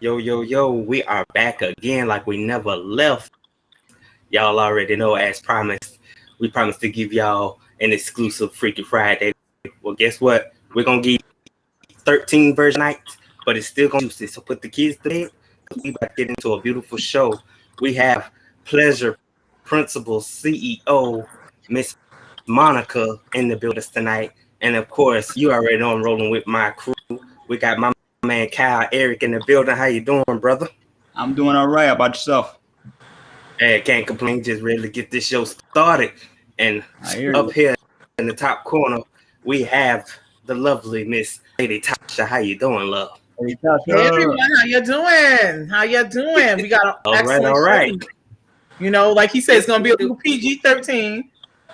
Yo, yo, yo, we are back again like we never left. Y'all already know, as promised, we promised to give y'all an exclusive Freaky Friday. Well, guess what? We're going to give 13 version nights, but it's still going to juicy. So put the kids to bed because we about to get into a beautiful show. We have Pleasure Principal CEO, Miss Monica, in the building tonight. And of course, you already know I'm rolling with my crew. We got my man Kyle, Eric in the building. How you doing, brother? I'm doing all right. How about yourself? Hey, can't complain. Just ready to get this show started. And up here in the top corner, we have the lovely Miss Lady Tasha. How you doing, love? Hey everyone, how you doing? How you doing? We got an excellent all right. show. You know, like he said, it's gonna be a little PG-13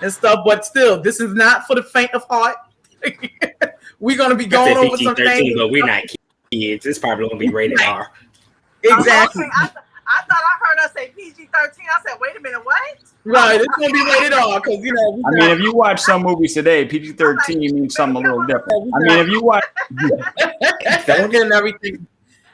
and stuff, but still, this is not for the faint of heart. We're gonna be going over some things, but we're not kids. It's probably gonna be rated R. Exactly. I thought I heard us say PG-13. I said, wait a minute, what? Right, it's gonna be rated R because you know. I mean, if you watch some movies today, PG-13 means something a little different. I mean, if you watch, don't get everything.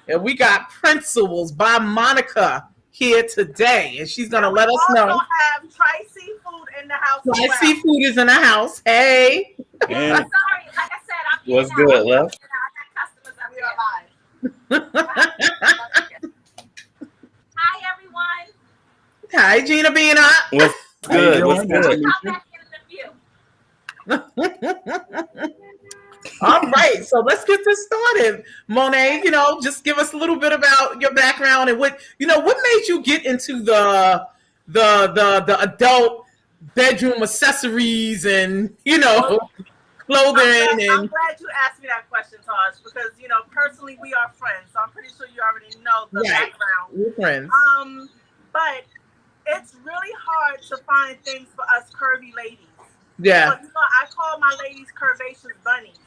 And we got Principals by Monica here today, and she's gonna let us know. We also have Tri Seafood in the house. Tri Seafood is in the house. Hey. Sorry, like I said, I'm what's good, love? I got customers Hi, everyone. Hi, Gina being up. What's good? What's good? All right, so let's get this started. Monet, you know, just give us a little bit about your background and what made you get into the adult bedroom accessories and clothing. I'm glad you asked me that question, Taj, because personally we are friends, so I'm pretty sure you already know the background. We're friends. But it's really hard to find things for us curvy ladies. Yeah. So, I call my ladies curvaceous bunnies.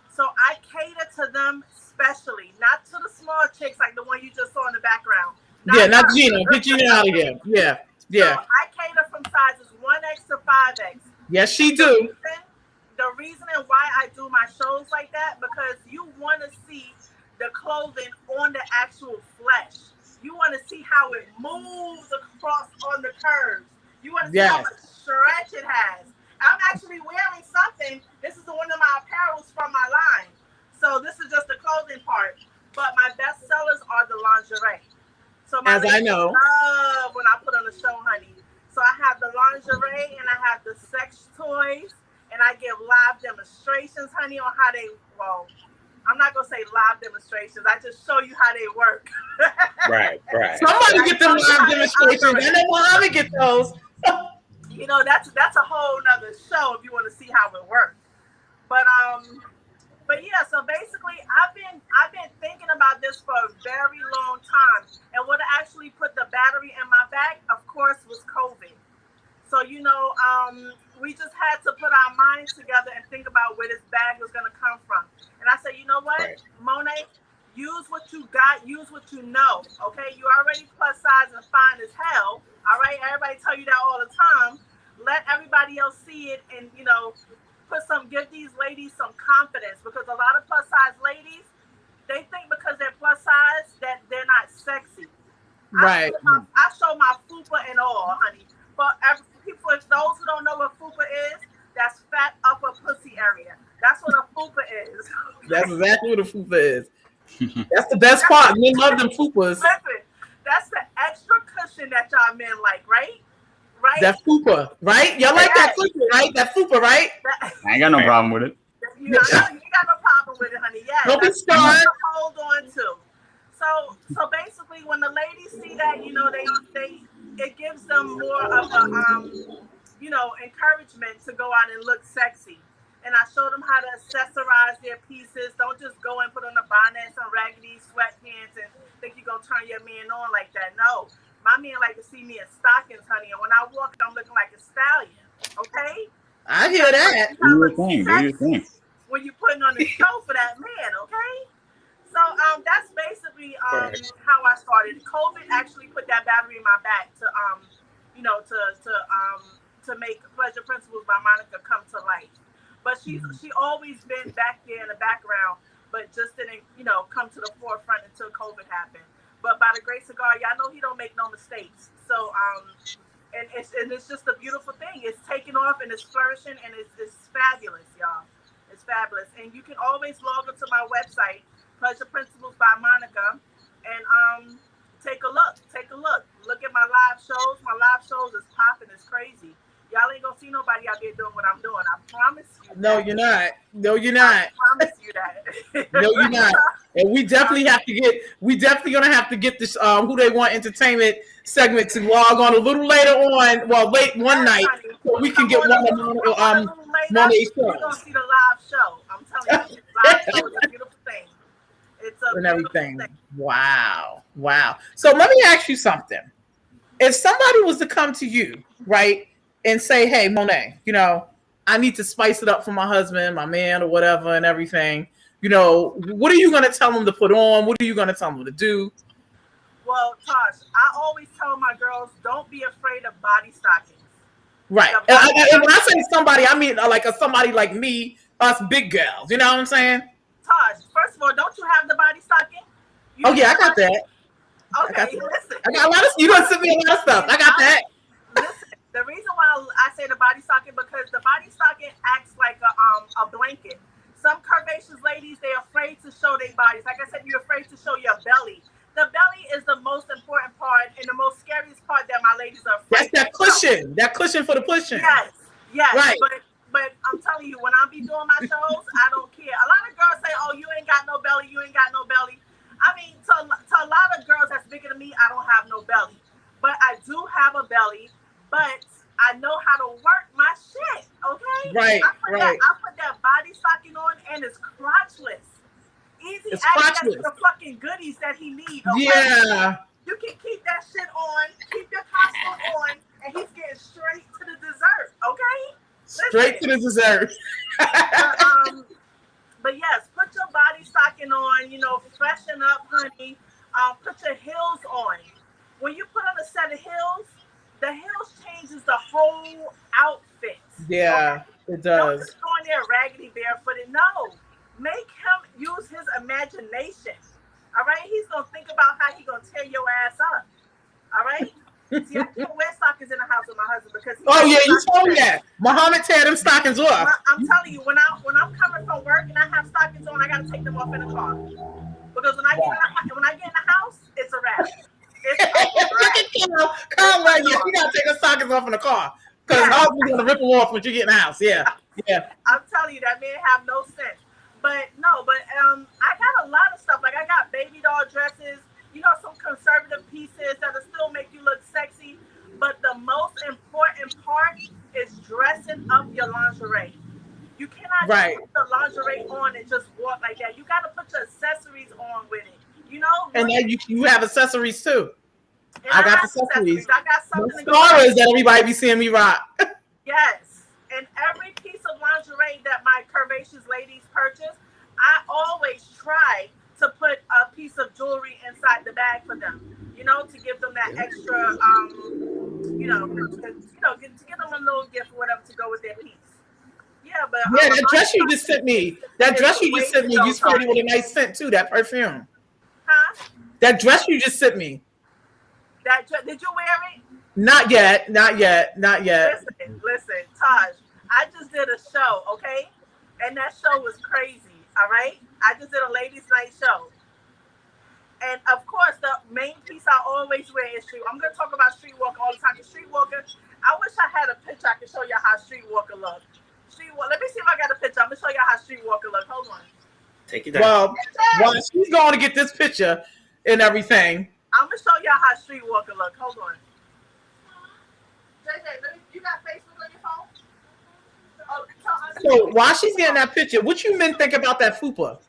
So I cater to them specially, not to the small chicks like the one you just saw in the background. Not Gina. Get Gina out of here. Yeah. So I cater from sizes 1X to 5X. Yes, she do. The reason why I do my shows like that, because you want to see the clothing on the actual flesh. You want to see how it moves across on the curves. You want to see how much stretch it has. I'm actually wearing something. This is one of my apparels from my line. So this is just the clothing part. But my best sellers are the lingerie. So my as I know, love when I put on a show, honey. So I have the lingerie and I have the sex toys. And I give live demonstrations, honey, on how they, I'm not going to say live demonstrations. I just show you how they work. Right. Somebody get them live demonstrations. I know how to get those. That's a whole nother show if you want to see how it works. But yeah, so basically I've been thinking about this for a very long time. And what actually put the battery in my back, of course, was COVID. So, we just had to put our minds together and think about where this bag was going to come from. And I said, you know what, right. Monet, use what you got, use what you know, okay? You already plus size and fine as hell, all right? Everybody tell you that all the time. Let everybody else see it and, give these ladies some confidence, because a lot of plus size ladies, they think because they're plus size that they're not sexy. Right. I show my fupa and all, honey. But for those who don't know what fupa is, that's fat upper pussy area. That's what a fupa is. That's exactly what a fupa is. That's the best part. Men love them fupas. Listen, that's the extra cushion that y'all men like, right? Right? That fupa, right? Y'all like that fupa, right? That fupa, right? I ain't got no problem with it. You ain't got no problem with it, honey. Yeah. Don't be scared. Hold on to. So basically, when the ladies see that, it gives them more of a, encouragement to go out and look sexy. And I show them how to accessorize their pieces. Don't just go and put on a bonnet, some raggedy sweatpants, and think you're going to turn your man on like that. No. My men like to see me in stockings, honey. And when I walk, I'm looking like a stallion. Okay? I hear that. Do your thing. When you're putting on the show for that man, okay? So that's basically how I started. COVID actually put that battery in my back to make Pleasure Principals by Monica come to life. But she always been back there in the background but just didn't, come to the forefront until COVID happened. But by the grace of God, y'all know he don't make no mistakes. So, and it's just a beautiful thing. It's taking off and it's flourishing and it's fabulous, y'all. It's fabulous. And you can always log into my website, Pleasure Principles by Monica, and take a look. Look at my live shows. My live shows is popping. It's crazy. Y'all ain't gonna see nobody out there doing what I'm doing. I promise you. No, you're not. No, you're not. I promise you that. No, you're not. And we definitely gonna have to get this Who They Want Entertainment segment to log on a little later on. Well, late one night, so we can get one of Monet's shows. You're gonna see the live show. I'm telling you, live show is a beautiful thing. It's a and everything. Thing. Wow. So let me ask you something. If somebody was to come to you, right, and say, "Hey, Monet, I need to spice it up for my husband, my man, or whatever, and everything," what are you going to tell them to put on? What are you going to tell them to do? Well, Tosh, I always tell my girls, don't be afraid of body stockings. Right. And when I say somebody, I mean like somebody like me, us big girls. You know what I'm saying? Tosh, first of all, don't you have the body stocking? I got that. Okay, listen. I got a lot of. You done sent me a lot of stuff. I got that. Listen, the reason why I say the body stocking because the body stocking acts like a blanket. Some curvaceous ladies, they're afraid to show their bodies. Like I said, you're afraid to show your belly. The belly is the most important part and the most scariest part that my ladies are afraid. That's that cushion. That cushion for the pushing. Yes. Right. But I'm telling you, when I be doing my shows, I don't care. A lot of girls say, "Oh, you ain't got no belly. You ain't got no belly." I mean, to a lot of girls that's bigger than me, I don't have no belly. But I do have a belly. But I know how to work my shit. Okay. Right. I put that body stocking on, and it's crotchless. Easy access to the fucking goodies that he needs. Okay? Yeah. You can keep that shit on, keep your costume on, and he's getting straight to the dessert. Okay. Straight to the dessert. But yes, put your body stocking on, freshen up, honey. Put your heels on. When you put on a set of heels, the heels changes the whole outfit. Yeah, okay? It does. Don't just go in there raggedy barefooted. No. Make him use his imagination. All right? He's going to think about how he's going to tear your ass up. All right? See, I can't wear stockings in the house with my husband because you told me that. Muhammad tear them stockings off. I'm telling you, when I'm coming from work and I have stockings on, I gotta take them off in the car. Because when I get in the house, it's a wrap. You gotta take the stockings off in the car. Because husband's gonna rip them off when you get in the house. Yeah. I'm telling you, that man have no sense. But I got a lot of stuff. Like I got baby doll dresses, some conservative pieces that'll still make you look sexy. But the most important part is dressing up your lingerie. You cannot just put the lingerie on and just walk like that. You got to put your accessories on with it. And then you have accessories too. And I got accessories. I got something. Stories that everybody be seeing me rock. Yes. And every piece of lingerie that my curvaceous ladies purchase, I always try to put a piece of jewelry inside the bag for them, to give them that extra, to give them a little gift or whatever to go with their piece. Yeah, but that dress you just sent me. You sprayed it with a nice scent too. That perfume. Huh? That dress you just sent me. Did you wear it? Not yet. Listen, Taj. I just did a show, okay, and that show was crazy. All right, I just did a ladies' night show. And of course, the main piece I always wear is street. I'm gonna talk about streetwalker all the time. Cause streetwalker, I wish I had a picture I could show you how streetwalker look. Let me see if I got a picture. I'm gonna show you how streetwalker look. Hold on. Take it down. Well, while she's going to get this picture and everything, I'm gonna show y'all how streetwalker look. Hold on. JJ, you got Facebook on your phone? So while she's getting that picture, what you men think about that fupa?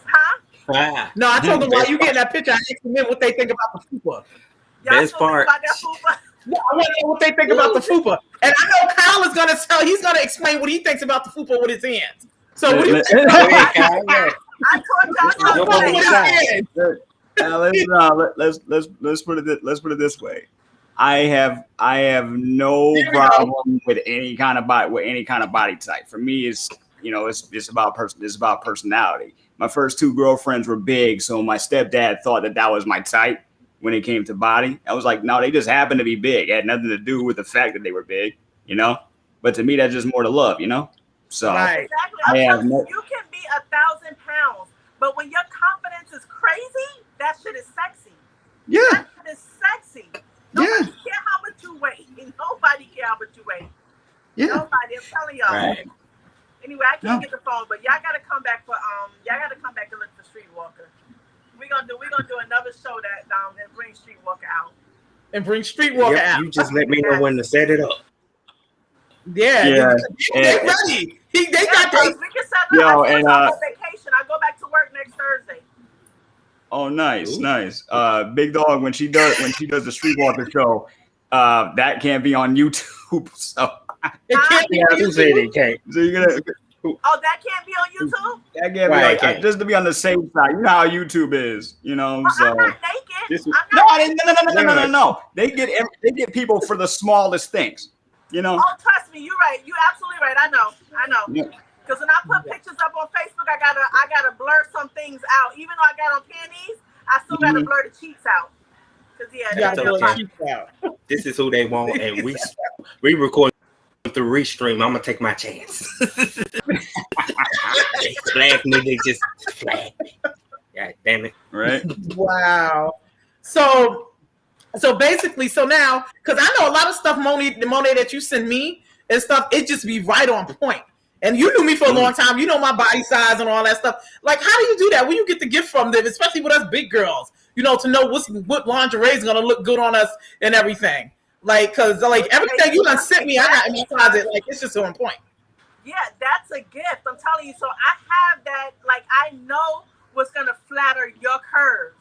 Huh? No, I told them while you getting that picture, I asked the men what they think about the fupa. Best part. About that fupa? No, I want to know what they think about the fupa. And I know Kyle is going to he's going to explain what he thinks about the fupa with his hands. So what do you think? I told y'all. Let's put it this way. I have no problem with any kind of body type. For me, it's about personality. my first 2 girlfriends were big, so my stepdad thought that was my type when it came to body. I was like, no, they just happened to be big. It had nothing to do with the fact that they were big, you know. But to me, that's just more to love, you know. So Right. Exactly. I have I'm telling you, you can be 1,000 pounds, but when your confidence is crazy, that shit is sexy. yeah, That shit is sexy. Nobody care how much you weigh. Nobody care how much you weigh. yeah. Nobody. I'm telling y'all. Right. Anyway, I can't get the phone, but y'all gotta come back for y'all gotta come back and look for Streetwalker. We're gonna do another show that and bring Streetwalker out. And bring Streetwalker Yep, out. you just let me know when to set it up. Yeah. They and- ready. They got Yeah, they. we can set up. Yo, I and, on vacation. I go back to work next Thursday. Oh, nice, Ooh. nice. Big Dog, when she does the Streetwalker show, that can't be on YouTube. So, It can't be. Yeah, who said it can't? so you're gonna Oh, that can't be on YouTube? that can't Why be it can't? just to be on the safe side. You know how YouTube is, you know. Well, So I'm not naked. This was- I'm no, not no. They get people for the smallest things, you know. Oh, trust me, you're right. You're absolutely right. I know. Yeah. Because when I put pictures up on Facebook, I gotta blur some things out. Even though I got on panties, I still gotta blur the cheeks out. Cause You yeah, gotta Okay. blow the cheeks out. This is who they want, and we record through Restream. I'm gonna take my chance. They flag me. They just flag me. God damn it! Right. Wow. So basically, now, because I know a lot of stuff, Monet, that you send me and stuff, it just be right on point. And you knew me for a long time. You know my body size and all that stuff. Like, how do you do that? Where you get the gift from them, especially with us big girls? You know, to know what lingerie is gonna look good on us and everything. Like, cause like everything you done sent me, I got in my closet. Like, it's just on point. yeah, that's a gift. I'm telling you. So I have that. Like I know what's gonna flatter your curves.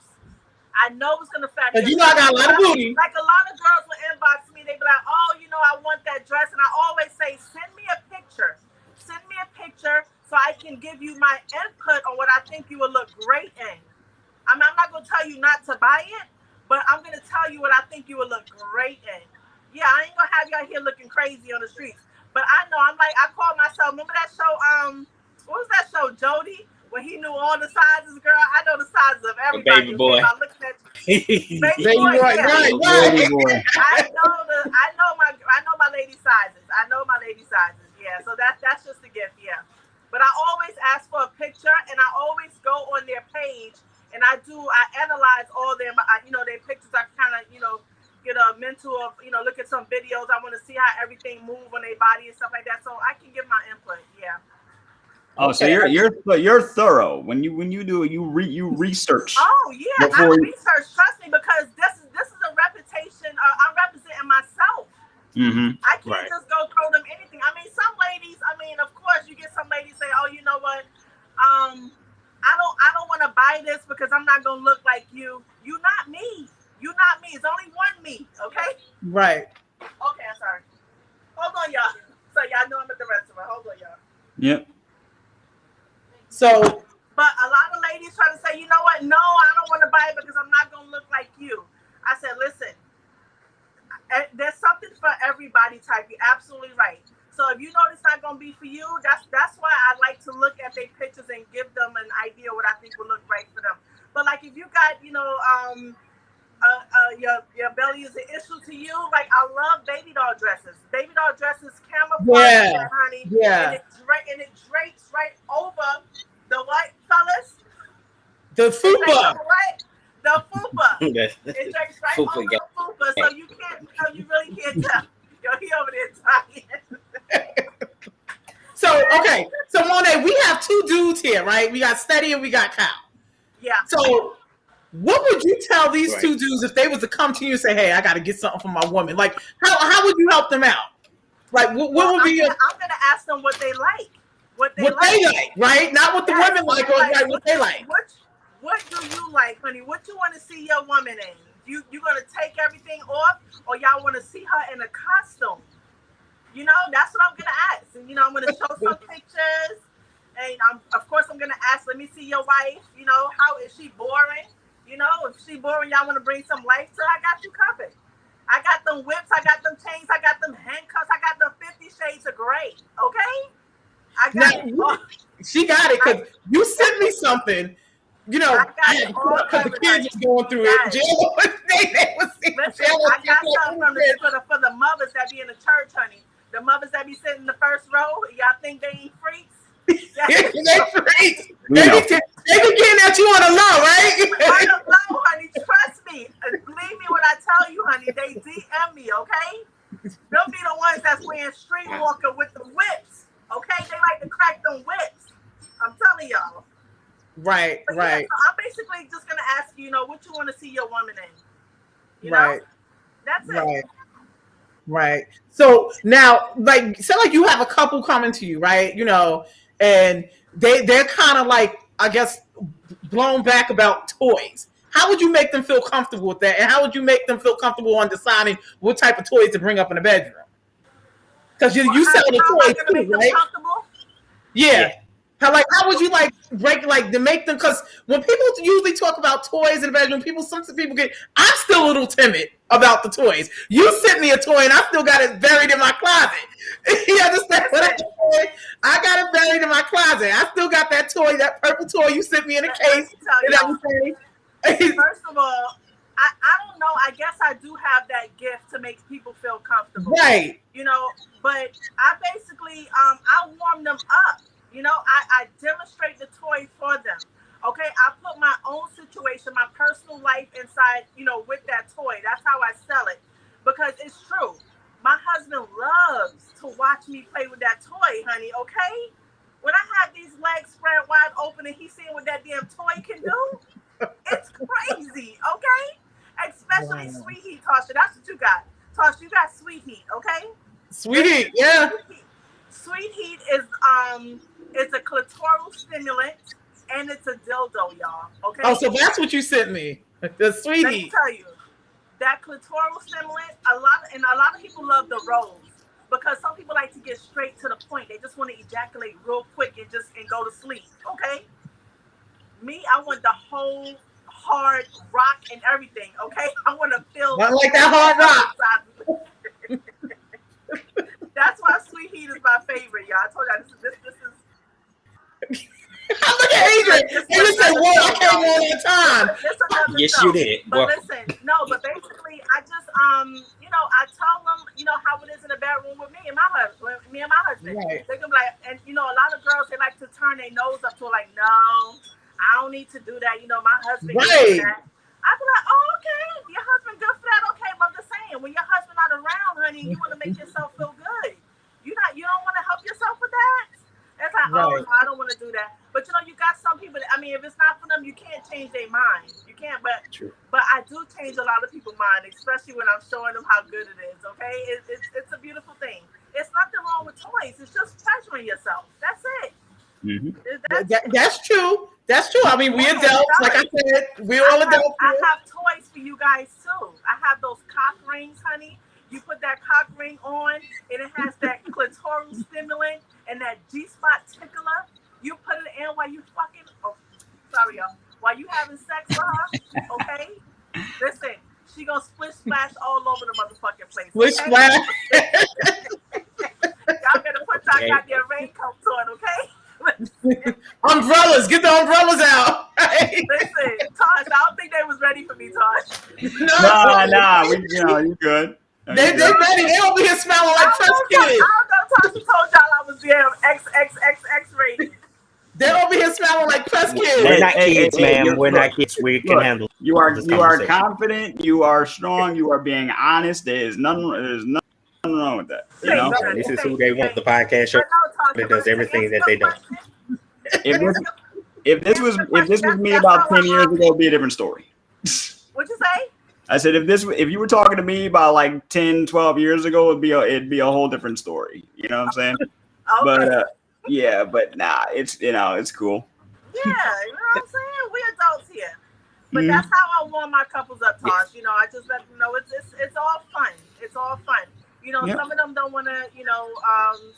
I know what's gonna flatter. Cause you know I got a lot of booty. Like a lot of girls will inbox me. They be like, "Oh, you know, I want that dress," and I always say, "Send me a picture. Send me a picture so I can give you my input on what I think you will look great in." I'm not gonna tell you not to buy it, but I'm gonna tell you what I think you will look great in. Yeah, I ain't gonna have y'all here looking crazy on the streets, but I know I call myself. Remember that show? What was that show, Jody? When he knew all the sizes, girl. I know the sizes of everybody. Baby boy. I'm looking at you. Baby boy, yeah. right. Baby boy. I know my lady sizes. I know my lady sizes. Yeah, so that's just a gift. Yeah, but I always ask for a picture, and I always go on their page, and I analyze all their their pictures. I kind of get a mental of look at some videos. I want to see how everything move on their body and stuff like that, so I can give my input. Yeah. Oh, so you're thorough when you do it. You research. Oh yeah, I Before research. Trust me, because this is a reputation. I'm representing myself. Mm-hmm. I can't Right. just go throw them anything. I mean, some ladies. I mean, of course, you get some ladies say, "Oh, you know what? I don't want to buy this because I'm not gonna look like you. You not me. You not me. It's only one me. Okay. Right. Okay. I'm sorry. Hold on, y'all. So y'all know I'm at the restaurant. Hold on, y'all. Yep. So But a lot of ladies try to say, you know what? No, I don't want to buy it because I'm not going to look like you. I said, listen, there's something for everybody type. You're absolutely right. So if you know it's not going to be for you, that's why I like to look at their pictures and give them an idea what I think will look right for them. But like if you got, your belly is an issue to you, like I love baby doll dresses. Baby doll dresses, camouflage, honey. Yeah. And it drapes right over the what, fellas? the fupa. Right? The fupa. That's It drapes right Fupa over the fupa, so you really can't tell. Yo, he over there talking. So okay. So Monet, we have 2 dudes here, right? We got Steady and we got Kyle. Yeah. So what would you tell these Right. 2 dudes if they was to come to you and say, "Hey, I got to get something for my woman"? Like, how would you help them out? Like, what would be I'm gonna ask them what they like. What they like, right? Not what the Yes, women like, or like what they like. What do you like, honey? What you want to see your woman in? You gonna take everything off, or y'all want to see her in a costume? That's what I'm gonna ask. And I'm gonna show some pictures, and of course I'm gonna ask. Let me see your wife. How is she boring? If she boring, y'all want to bring some life to her. I got you covered. I got them whips. I got them chains. I got them handcuffs. I got them 50 Shades of Gray. Okay. I got now, she got it because you sent me something. You know, because the kids was going through it. Listen, I got something for the mothers that be in the church, honey. The mothers that be sitting in the first row. Y'all think they ain't freaks? They freaks. They be getting at you on the low, right? On the low, honey. Trust me. Believe me when I tell you, honey. They DM me, okay? They'll be the ones that's wearing streetwalker with the whips. Okay, they like to crack them whips. I'm telling y'all. Right, but right. Yeah, so I'm basically just gonna ask you, what you want to see your woman in. You know? That's it. Right. So now, sound like you have a couple coming to you, right? And they're kind of like, I guess, blown back about toys. How would you make them feel comfortable with that? And how would you make them feel comfortable on deciding what type of toys to bring up in the bedroom? Because you sell the toys too, right? Yeah. How would you break to make them? Because when people usually talk about toys in the bedroom, some people I'm still a little timid about the toys. You sent me a toy and I still got it buried in my closet. You understand what I'm saying? I got it buried in my closet. I still got that toy, that purple toy you sent me in a case and everything. First of all, I don't know. I guess I do have that gift to make people feel comfortable. Right. But I basically I warm them up. I demonstrate the toy for them. Okay, I put my own situation, my personal life inside, with that toy. That's how I sell it. Because it's true. My husband loves to watch me play with that toy, honey, okay? When I have these legs spread wide open and he's seeing what that damn toy can do, it's crazy, okay? Especially Sweet Heat, Tasha. That's what you got. Tasha, you got Sweet Heat, okay? Sweet Heat, yeah. Sweet Heat is it's a clitoral stimulant and it's a dildo, y'all. Okay. Oh, so that's what you sent me. The Sweet Heat. Let me tell you, that clitoral stimulant. A lot of people love the rose because some people like to get straight to the point. They just want to ejaculate real quick and go to sleep. Okay. Me, I want the whole hard rock and everything. Okay. I want to feel. I like that hard rock. That's why Sweet Heat is my favorite, y'all. I told y'all this is. Look at Adrian. Adrian said, "Whoa, I came all the time." Yes, you did. But listen, but basically, I just I tell them, how it is in the bedroom with me and my husband. Right. They can be like, and a lot of girls they like to turn their nose up to like, no, I don't need to do that. My husband can do that. I be like, oh, okay, your husband good for that. Okay, but I'm just saying, when your husband not around, honey, you want to make yourself feel good. You don't want to help yourself with that. It's like, oh, no, I don't want to do that. But you got some people that, if it's not for them, you can't change their mind. You can't, but I do change a lot of people's mind, especially when I'm showing them how good it is. Okay, it's a beautiful thing. It's nothing wrong with toys. It's just pleasuring yourself. That's it. Mm-hmm. That's true. That's true. We adults, like I said, we're all adults. I have toys for you guys too. I have those cock rings, honey. You put that cock ring on, and it has that clitoral stimulant and that G-spot tickler. You put it in while you fucking. Oh, sorry, y'all. While you having sex with her, okay? Listen, she gonna splish splash all over the motherfucking place. Splish splash. Y'all better put y'all goddamn raincoats on, okay? Umbrellas, get the umbrellas out. Listen, Tosh, I don't think they was ready for me, Tosh. Nah, you good. They ready. They over here smelling like press kids. I don't know, Tasha told y'all I was damn XXXX rated. They're over here smelling like press kids. We're not kids, ma'am. We're not kids. We can handle. You are confident. You are strong. You are being honest. There's nothing wrong with that. This is Who They Want, the podcast show that does everything that they don't. If this was me about 10 years ago, it'd be a different story. What'd you say? I said if you were talking to me about like 10, 12 years ago, it'd be a whole different story. You know what I'm saying? Okay. But nah, it's it's cool. Yeah, you know what I'm saying? We adults here. But that's how I warm my couples up, Tosh. Yes. I just let them know it's all fun. It's all fun. Some of them don't want to,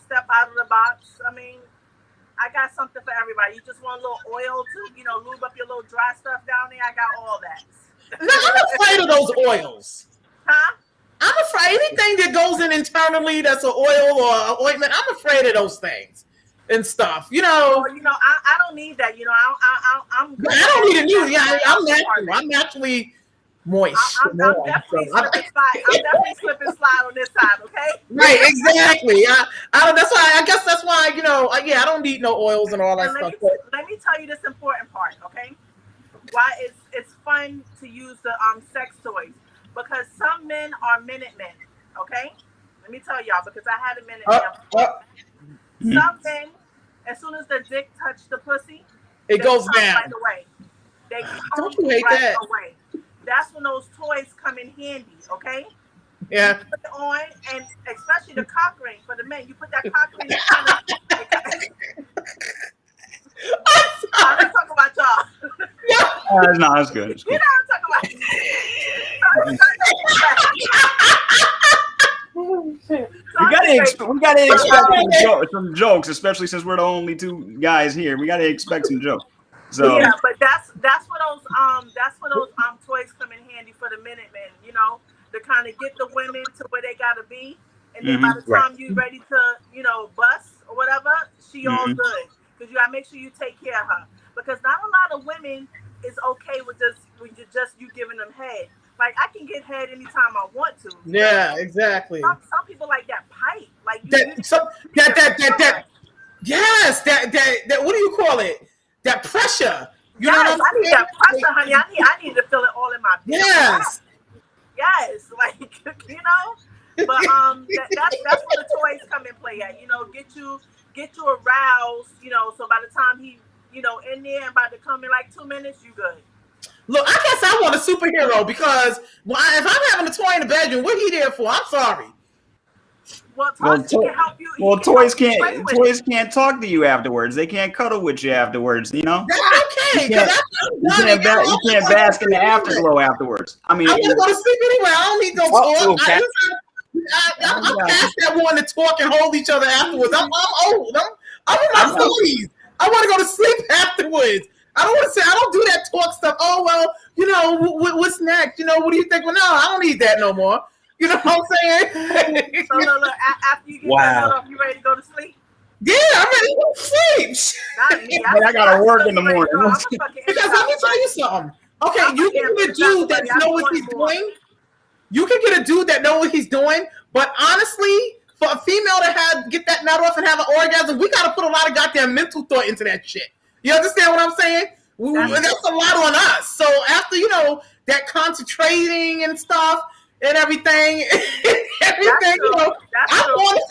step out of the box. I got something for everybody. You just want a little oil to, lube up your little dry stuff down there. I got all that. No, I'm afraid of those oils. Huh? I'm afraid anything that goes in internally that's an oil or an ointment. I'm afraid of those things. and stuff. You know, I don't need that. You know, I'm good. I don't need a new. Yeah, I'm natural. I'm naturally moist. I'm definitely slip and slide on this side. Okay. Right. Exactly. I don't. That's why. I guess that's why. You know. Yeah. I don't need no oils and all that stuff. Let me tell you this important part. Okay. Why it's fun to use the sex toys, because some men are minute men. Okay. Let me tell y'all, because I had a minute man. Some men, as soon as the dick touched the pussy, it goes down right away. They don't you hate right that? away. That's when those toys come in handy, okay? Yeah. You put it on, and especially the cock ring for the men. You put that cock ring in. Let's talk about y'all. No, that's good. It's You know what I'm talking about. We gotta expect some jokes, especially since we're the only two guys here. We gotta expect some jokes. So yeah, but that's where those toys come in handy for the minute men. You know, to kind of get the women to where they gotta be, and then by the time you're ready to bust or whatever, she all good, because you gotta make sure you take care of her, because not a lot of women is okay with just you giving them head. Like, I can get head anytime I want to. Yeah, exactly. Some people like that pipe. Like yes, that what do you call it? That pressure. You know what I'm saying? I need that pressure, honey. I need to feel it all in my belly. Yes. Yes, like, you know. But that's where the toys come in play at. You know, get you aroused. You know, so by the time he, in there and about to come in like 2 minutes, you good. Look, I guess I want a superhero, because if I'm having a toy in the bedroom, what he there for? I'm sorry. Can help you. Toys can't talk to you afterwards. They can't cuddle with you afterwards. You know. That's okay. You can't bask in the afterglow afterwards. I mean, I want to go to sleep anyway. I don't need no talk. Okay. I'm past that one to talk and hold each other afterwards. I'm old. I'm in my 40s. I want to go to sleep afterwards. I don't want to say, I don't do that talk stuff. Oh, well, what's next? What do you think? Well, no, I don't need that no more. You know what I'm saying? So look, after you get that off, you ready to go to sleep? Yeah, I'm ready to go to sleep. Not me. I gotta work in the morning. Because let me tell you something. Okay, you can get a dude that knows what he's doing. You can get a dude that knows what he's doing, but honestly, for a female to get that nut off and have an orgasm, we gotta put a lot of goddamn mental thought into that shit. You understand what I'm saying? That's a lot on us. So after that concentrating and stuff and everything, I want to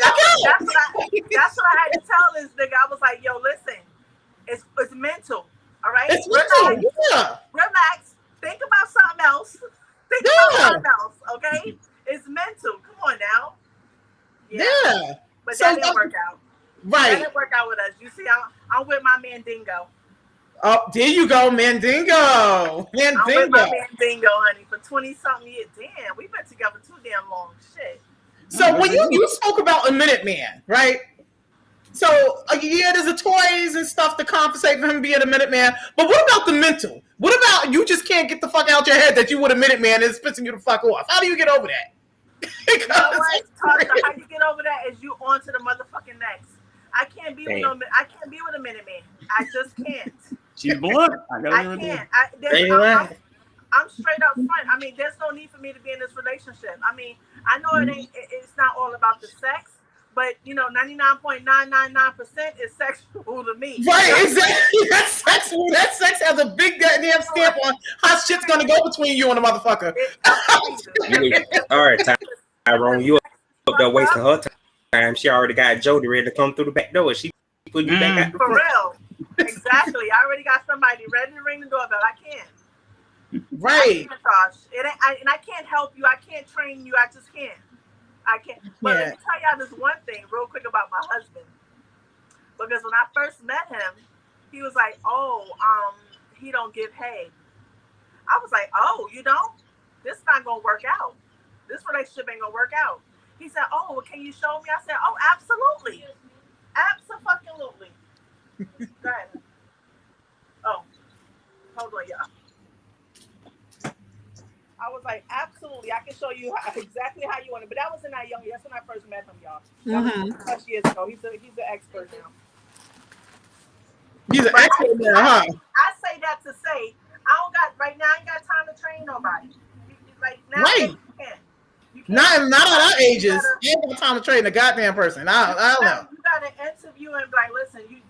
That's what I had to tell this nigga. I was like, yo, listen, it's mental. All right, it's mental. Relax. Think about something else. Okay? It's mental. Come on now. Yeah. But that didn't work out. Right. That didn't work out with us. You see, I'm with my man Dingo. Oh, there you go, Mandingo. I'm with my man Dingo, honey, for 20-something years. Damn, we've been together too damn long. Shit. So when you spoke about a minute man, right? So there's the toys and stuff to compensate for him being a minute man. But what about the mental? What about you just can't get the fuck out your head that you were a minute man and it's pissing you the fuck off? How do you get over that? You know what, Tasha, how you get over that is you on to the motherfucking next. I can't be with a minute man. I just can't. She's blunt. I can't. I'm straight up front. I mean, there's no need for me to be in this relationship. I mean, I know it's not all about the sex, but 99.999% is sexual to me. Right, exactly. That's sexual. That sex has a big goddamn stamp on how shit's gonna go between you and the motherfucker. All right, Tyrone, you up there wasting her time. She already got Jody ready to come through the back door. She put you back out the for real. Exactly. I already got somebody ready to ring the doorbell. I can't. Right. I can't help you. I can't train you. I just can't. I can't. But let me tell y'all this one thing real quick about my husband. Because when I first met him, he was like, he don't give head. I was like, you don't? This not going to work out. This relationship ain't going to work out. He said, well, can you show me? I said, absolutely. Absolutely. Go ahead. Hold on, y'all. I was like, absolutely, I can show you exactly how you want it. But that was in that young. That's when I first met him, y'all. That was 2+ years ago. He's an expert now. He's an But expert now, huh? I say that to say I don't got right now. I ain't got time to train nobody. Like Right. nowadays you can't. You Not at our ages. You gotta, You ain't got time to train a goddamn person. I don't know. you got to interview and be like, listen, you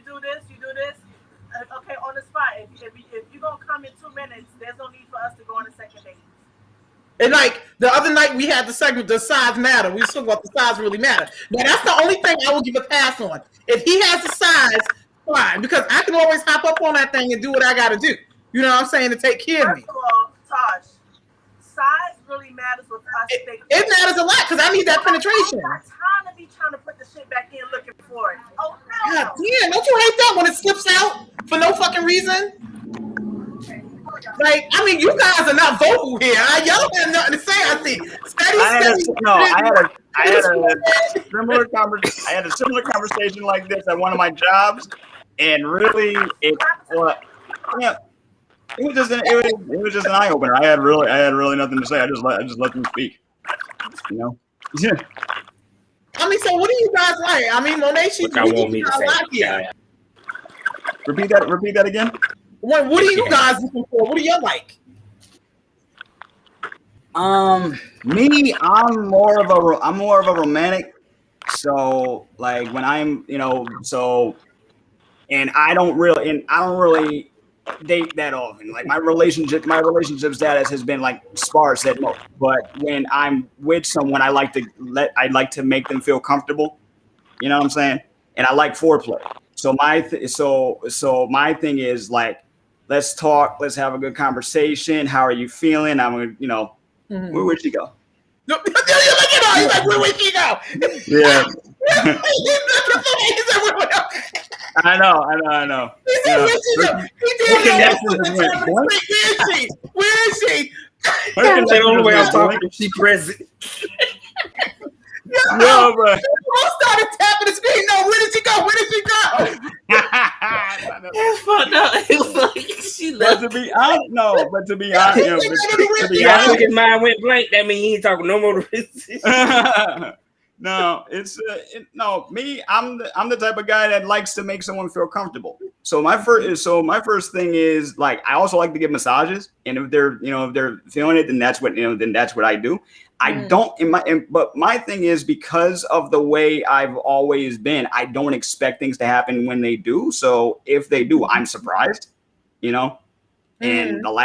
do this, you do this. Okay, on the spot. If you're gonna come in 2 minutes, there's no need for us to go on a second date. And like the other night, we had the segment, "Does size matter?" We talked about the size really matter. Now that's the only thing I will give a pass on. If he has the size, fine, because I can always hop up on that thing and do what I got to do. You know what I'm saying, to take care of me. First of all, Tosh, size really matters with us. It matters a lot because I need that penetration. I'm not trying to be trying to put the shit back in looking for it. Oh hell God damn, don't you hate that when it slips out for no fucking reason? Like, I mean, you guys are not vocal here. Y'all have nothing to say. I see. I had a similar conversation like this at one of my jobs, and really, it was just an eye opener. I had really nothing to say. I just let them speak. You know. Yeah. I mean, so what do you guys like? I mean, Monet, she's me to say. here. Repeat that again. What are you guys looking for? What do you like? Me, I'm more of a romantic. So like when I'm, and I don't really date that often. Like my relationship status has been like sparse at most. But when I'm with someone, I like to make them feel comfortable. You know what I'm saying? And I like foreplay. So my thing is like, let's talk. Let's have a good conversation. How are you feeling? I'm gonna, where would you go? He's like, where would you go? Yeah. I know. Where is she? The only way I'm talking if she present. No, but I started tapping the screen. No, where did she go? It's fucked up. It was like she left. But to be honest, his mind went blank. That means he ain't talking no more. No, me. I'm the type of guy that likes to make someone feel comfortable. So my first thing is like I also like to give massages, and if they're feeling it, then that's what I do. I don't but my thing is because of the way I've always been, I don't expect things to happen when they do. So if they do, I'm surprised, And the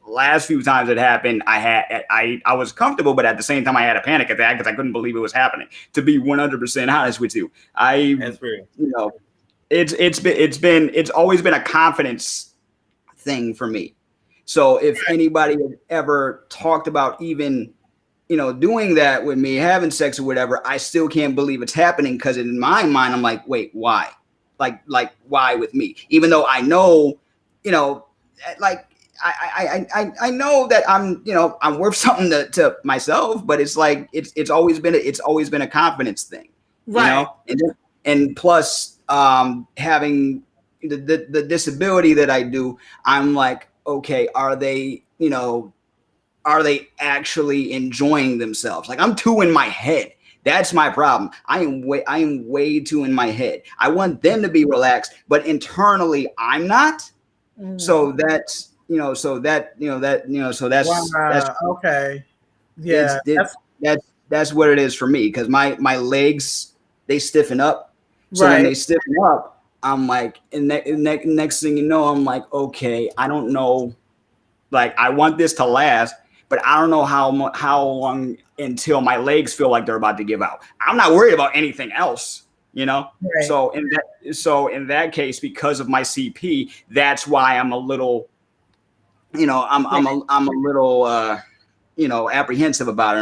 last few times it happened, I was comfortable, but at the same time I had a panic attack because I couldn't believe it was happening. To be 100% honest with you, that's real. It's always been a confidence thing for me. So if anybody had ever talked about even, doing that with me, having sex or whatever, I still can't believe it's happening because in my mind, I'm like, wait, why? Like why with me? Even though I know, like I know that I'm worth something to myself, but it's like it's always been a confidence thing, right? And plus having the disability that I do, I'm like, okay, are they actually enjoying themselves? Like I'm too in my head. That's my problem. I am way too in my head. I want them to be relaxed, but internally I'm not. So that's that's okay. Yeah. That's what it is for me. Cause my legs, they stiffen up. So when they stiffen up, I'm like, and next thing you know, I'm like, okay, I don't know. Like, I want this to last, but I don't know how long until my legs feel like they're about to give out. I'm not worried about anything else, Right. So in that case, because of my CP, that's why I'm a little, I'm a little, apprehensive about it.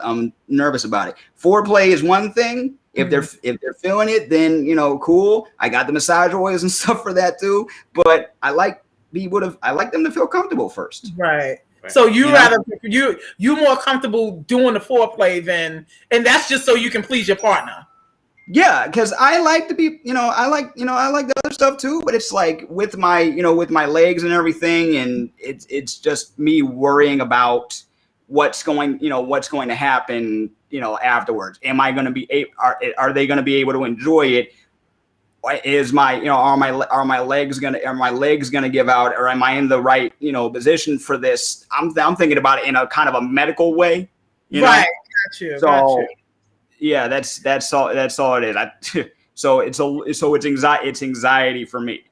I'm nervous about it. Foreplay is one thing. If they're feeling it, then cool. I got the massage oils and stuff for that too. But I like them to feel comfortable first. Right. So you more comfortable doing the foreplay and that's just so you can please your partner. Yeah, because I like to be, I like the other stuff too. But it's like with my legs and everything, and it's just me worrying about what's going to happen, afterwards. Am I going to be are they going to be able to enjoy it is my, are my legs gonna give out, or am I in the right, position for this? I'm thinking about it in a kind of a medical way, Right. Got you. So yeah, that's all it is. So it's anxiety for me,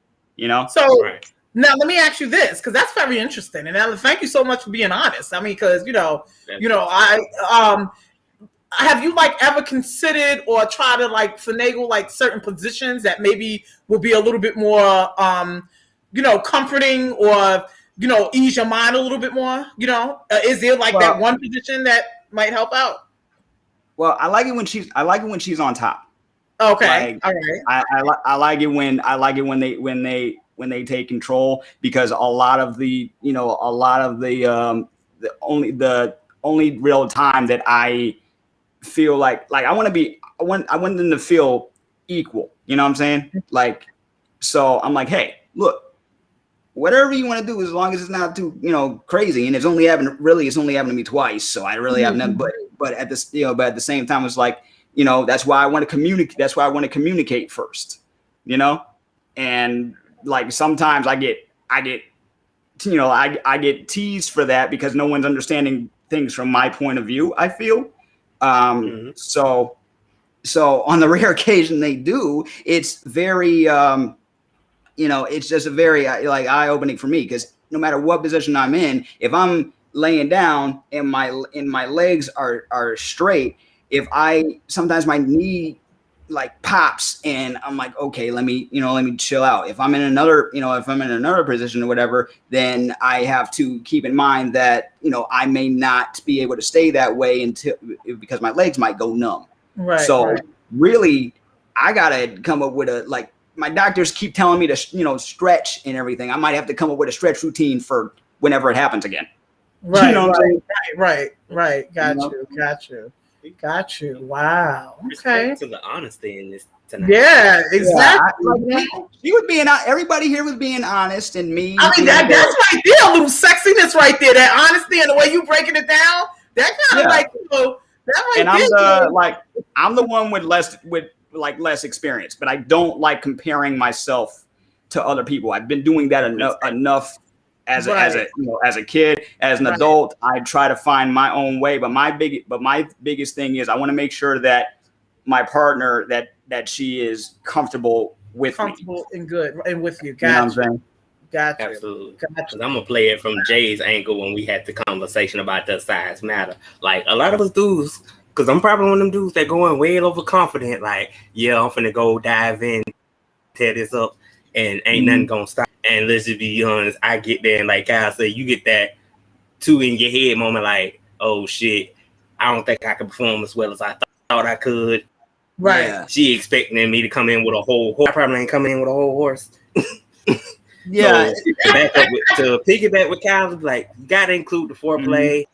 So Right. now let me ask you this, because that's very interesting, and thank you so much for being honest. I mean, because have you like ever considered or try to like finagle like certain positions that maybe will be a little bit more comforting, or ease your mind a little bit more? Is there like that one position that might help out? Well, I like it when she's on top. Okay, all right. I like it when they take control, because a lot of the only real time that I feel like I want them to feel equal. You know what I'm saying? Like, so I'm like, hey, look, whatever you want to do, as long as it's not too crazy, and it's only happened to me twice, so I really have nothing. But at this but at the same time, it's like, that's why I want to communicate. That's why I want to communicate first, and like sometimes I get teased for that, because no one's understanding things from my point of view, I feel. So on the rare occasion they do, it's very, it's just a very like eye-opening for me, because no matter what position I'm in, if I'm laying down and my legs are straight, sometimes my knee like pops and I'm like, okay, let me chill out. If I'm in another position or whatever, then I have to keep in mind that, I may not be able to stay that way because my legs might go numb. Right. So really, I gotta come up with my doctors keep telling me to, stretch and everything. I might have to come up with a stretch routine for whenever it happens again. Right. Right. Got you. Wow. Okay. Respect to the honesty in this tonight. Yeah, exactly. She was being, everybody here was being honest, and me. I mean, that's right there, a little sexiness right there. That honesty and the way you breaking it down. That kind of like, that right and there. I'm the one with less experience, but I don't like comparing myself to other people. I've been doing that enough. As a kid, as an adult, I try to find my own way. But my biggest thing is I want to make sure that my partner that she is comfortable with me. And good and with you. You know what I'm saying? Gotcha. Absolutely. Because I'm gonna play it from Jay's angle when we had the conversation about does size matter. Like a lot of us dudes, because I'm probably one of them dudes that going way overconfident. Like, yeah, I'm finna go dive in, tear this up, and ain't nothing gonna stop. And let's just be honest, I get there and like Kyle said, you get that two in your head moment, like, oh shit, I don't think I can perform as well as I thought I could. Right. Yeah. She expecting me to come in with a whole horse. I probably ain't coming in with a whole horse. Yeah. So, to piggyback with Kyle, like, you gotta include the foreplay.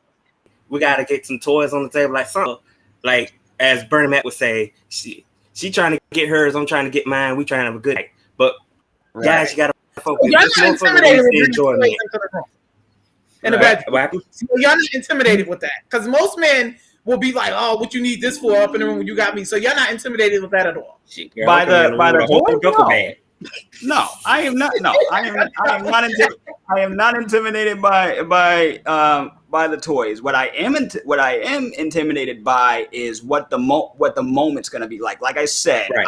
We gotta get some toys on the table, like some, like as Bernie Mac would say, she trying to get hers, I'm trying to get mine. We trying to have a good night. But guys, you gotta focus. Y'all not intimidated with enjoyment. Y'all not intimidated with that, because most men will be like, "Oh, what you need this for up in the room when you got me?" So y'all not intimidated with that at all. By the whole duffel bag. No, I am not. No, I am not intimidated by the toys. What I am intimidated by is what the moment's going to be like. Like I said, right.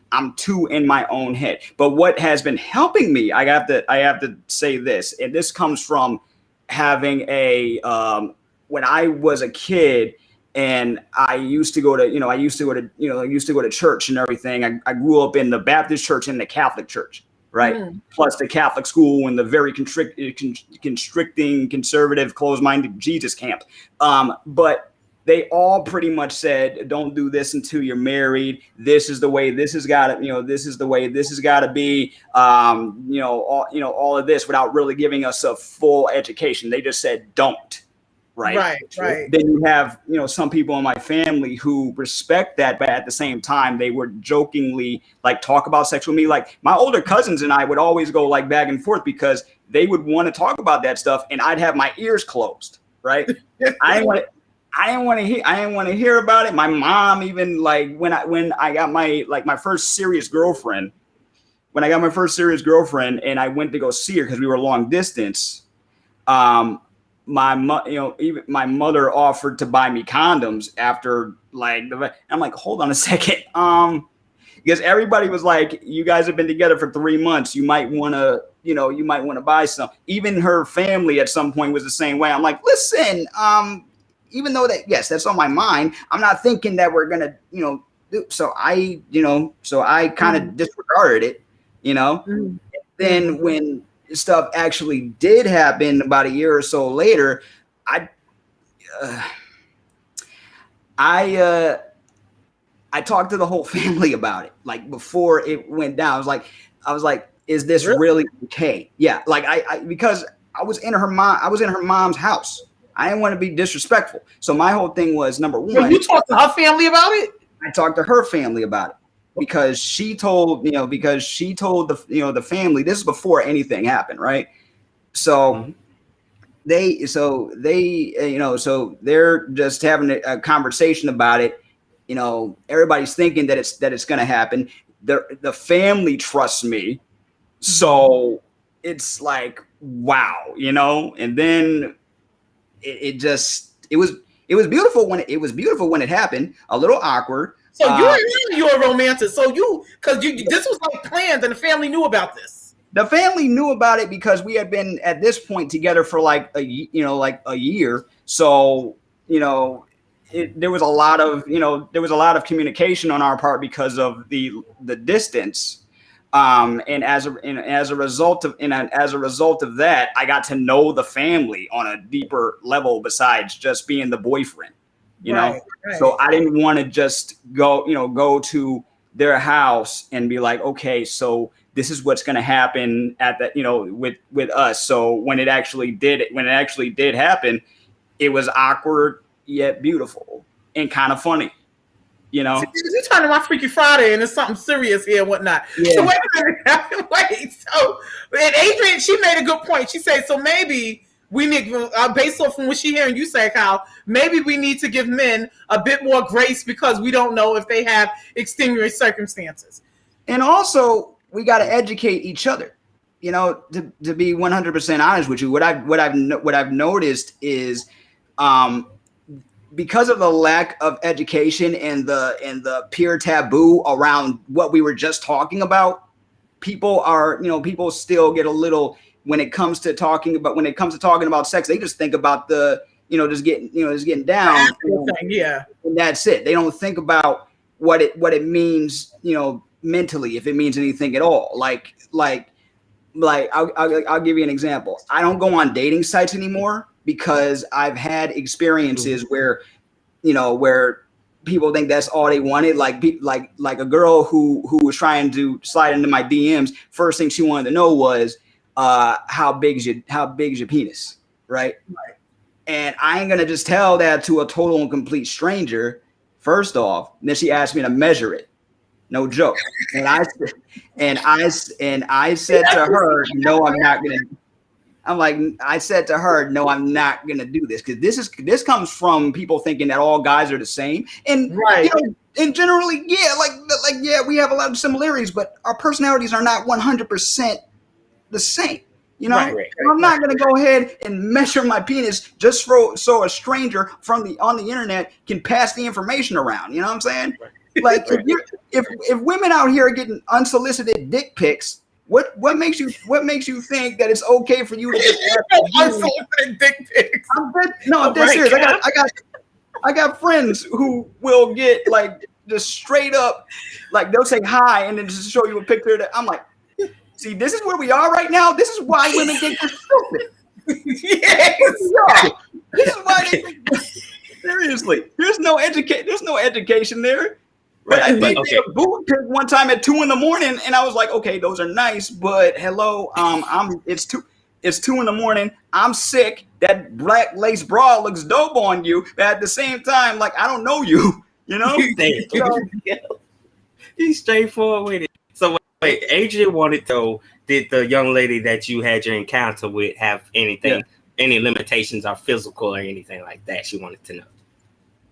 I'm too in my own head. But what has been helping me, I have to say this, and this comes from having when I was a kid. And I used to go to church and everything. I grew up in the Baptist church and the Catholic church, right? Plus the Catholic school and the very constricting, conservative, closed-minded Jesus camp. But they all pretty much said, "Don't do this until you're married. This is the way. This has got to, this is the way. This has got to be. All of this," without really giving us a full education. They just said, "Don't." Right. Then you have, some people in my family who respect that, but at the same time, they would jokingly like talk about sex with me. Like my older cousins and I would always go like back and forth because they would want to talk about that stuff, and I'd have my ears closed. Right. I I didn't want to hear about it. My mom, even like when I got my first serious girlfriend, and I went to go see her because we were long distance. Even my mother offered to buy me condoms after I'm like, hold on a second. Because everybody was like, you guys have been together for 3 months. You might want to buy some. Even her family at some point was the same way. I'm like, listen, even though that's on my mind, I'm not thinking that we're going to, do. So I kind of disregarded it, Mm-hmm. Then when stuff actually did happen about a year or so later, I talked to the whole family about it. Like before it went down, I was like, is this really okay? Yeah. Like because I was in her mom's house. I didn't want to be disrespectful. So my whole thing was, number one. Well, you talked to her family about it? I talked to her family about it because she told the family, this is before anything happened. Right. So they're just having a conversation about it. Everybody's thinking that it's going to happen. The family trusts me. So it's like, wow, and then it was beautiful when it happened. A little awkward. So you're a romantic. So this was like planned, and the family knew about this. The family knew about it because we had been at this point together for like a year. So there was a lot of communication on our part because of the distance. And as a result of that, I got to know the family on a deeper level besides just being the boyfriend, Right. So I didn't want to just go to their house and be like, okay, so this is what's going to happen at that, with us. So when it actually did happen, it was awkward yet beautiful and kind of funny. You're talking about Freaky Friday and it's something serious here and whatnot. Yeah. So wait a minute. And Adrian, she made a good point. She said, so maybe we need, based off from what she hearing you say, Kyle, maybe we need to give men a bit more grace because we don't know if they have extenuating circumstances. And also, we got to educate each other. To be 100% honest with you, what I've noticed is, because of the lack of education and the peer taboo around what we were just talking about, people still get a little, when it comes to talking about sex, they just think about just getting down, yeah, and that's it. They don't think about what it means, mentally, if it means anything at all. Like I'll give you an example. I don't go on dating sites anymore because I've had experiences where people think that's all they wanted. Like a girl who was trying to slide into my DMs. First thing she wanted to know was how big is your penis, right? And I ain't gonna just tell that to a total and complete stranger. First off, and then she asked me to measure it. No joke. And I said to her, no, I'm not gonna. I said to her, no, I'm not gonna do this because this comes from people thinking that all guys are the same, and right. And generally, yeah, we have a lot of similarities, but our personalities are not 100% the same. Right. I'm not gonna go ahead and measure my penis just so a stranger on the internet can pass the information around. You know what I'm saying? Right. Like if women out here are getting unsolicited dick pics, what makes you think that it's okay for you to get unsolicited dick pics? I'm dead serious. I got friends who will get just straight up, they'll say hi and then just show you a picture that I'm like, see, this is where we are right now. This is why women get stupid. Yes. This is why they seriously. There's no education there. But I did a boob pic one time at 2 a.m, and I was like, okay, those are nice, but hello, it's 2 a.m. I'm sick. That black lace bra looks dope on you, but at the same time, I don't know you. He's straightforward with it. So wait, Adrian wanted to know, did the young lady that you had your encounter with have anything, any limitations or physical or anything like that? She wanted to know.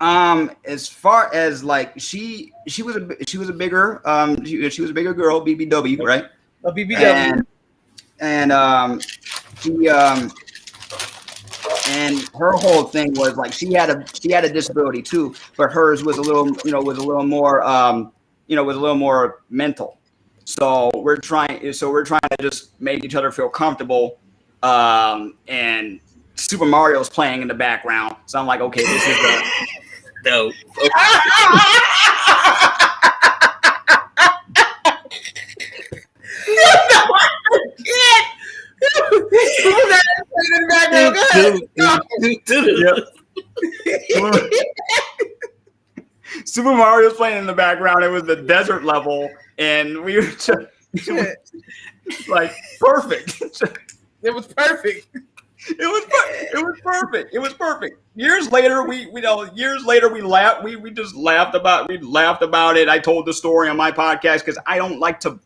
As far as like she was a bigger she was a bigger girl, BBW, right? A BBW. And she and her whole thing was like she had a disability too, but hers was a little more mental. So we're trying to just make each other feel comfortable. And Super Mario's playing in the background, so I'm like, okay, this is No. Super Mario's playing in the background. It was the desert level, and we were just like perfect. It was perfect. It was perfect. It was perfect. Years later, we laughed. We just laughed about it. I told the story on my podcast because I don't like to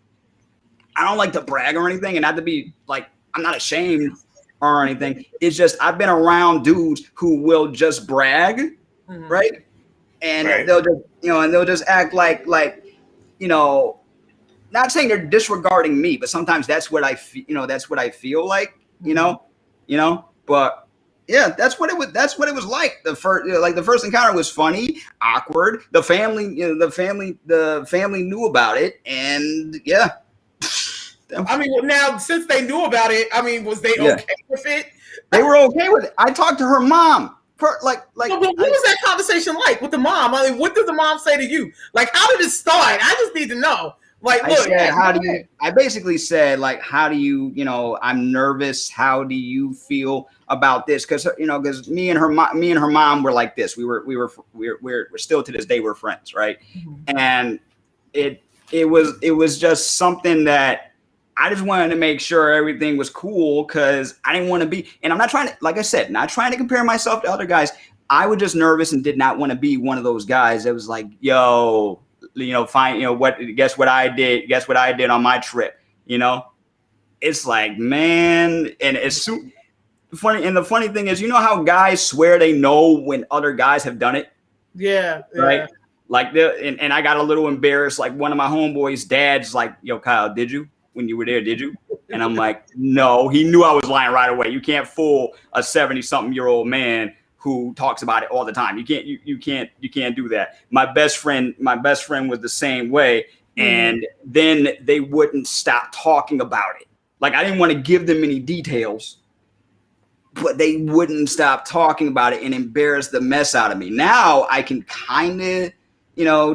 brag or anything, and not to be like, I'm not ashamed or anything. It's just I've been around dudes who will just brag, right? And they'll just act like not saying they're disregarding me, but sometimes that's what I feel. That's what I feel like. But yeah, that's what it was like. The first encounter was funny, awkward. The family knew about it, and yeah. I mean, now since they knew about it, I mean, was they okay with it? They were okay with it. I talked to her mom. What was that conversation like with the mom? I mean, what did the mom say to you? Like, how did it start? I just need to know. Like, look, I basically said, like, how do you, I'm nervous. How do you feel about this? Because me and her mom were like this. We're still to this day we're friends, right? Mm-hmm. And it was just something that I just wanted to make sure everything was cool because I didn't want to be, and I'm not trying to, like I said, not trying to compare myself to other guys. I was just nervous and did not want to be one of those guys that was like, yo, guess what I did on my trip, It's like, man, and it's funny. And the funny thing is, how guys swear they know when other guys have done it? Yeah. Right. Yeah. Like, and I got a little embarrassed. Like one of my homeboys' dads, like, yo, Kyle, did you? When you were there, did you? And I'm like, no. He knew I was lying right away. You can't fool a 70-something-year-old man who talks about it all the time. You can't do that. My best friend was the same way. And then they wouldn't stop talking about it. Like, I didn't want to give them any details, but they wouldn't stop talking about it and embarrass the mess out of me. Now I can kind of,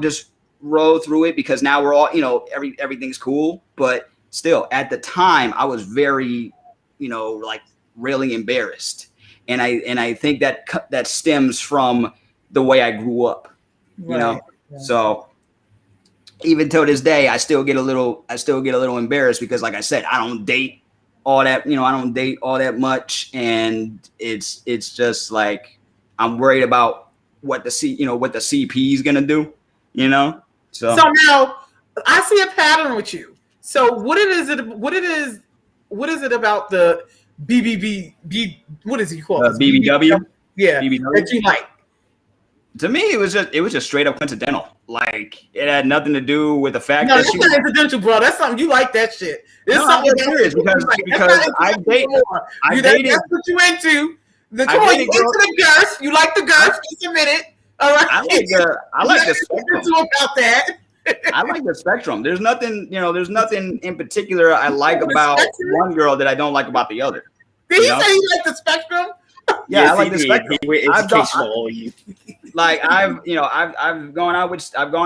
just roll through it because now we're all, everything's cool. But still, at the time, I was very, like really embarrassed. And I think that stems from the way I grew up, Yeah. So even till this day, I still get a little embarrassed because, like I said, I don't date all that, I don't date all that much. And it's just like, I'm worried about what the CP is going to do, So now I see a pattern with you. So what is it about the BBB? What is he called? BBW. Yeah, BBW. that you like. To me, it was just straight up coincidental. Like, it had nothing to do with the fact that she was coincidental, bro. That's something you like. That shit. It's something I'm serious because I dated. That's what you into. You into the girth. You like the girth. Just admit it. All right. I like the spectrum about that. I like the spectrum. There's nothing in particular I like about one girl that I don't like about the other. Did he say he liked the spectrum? Yeah, yes, I like the spectrum. I've gone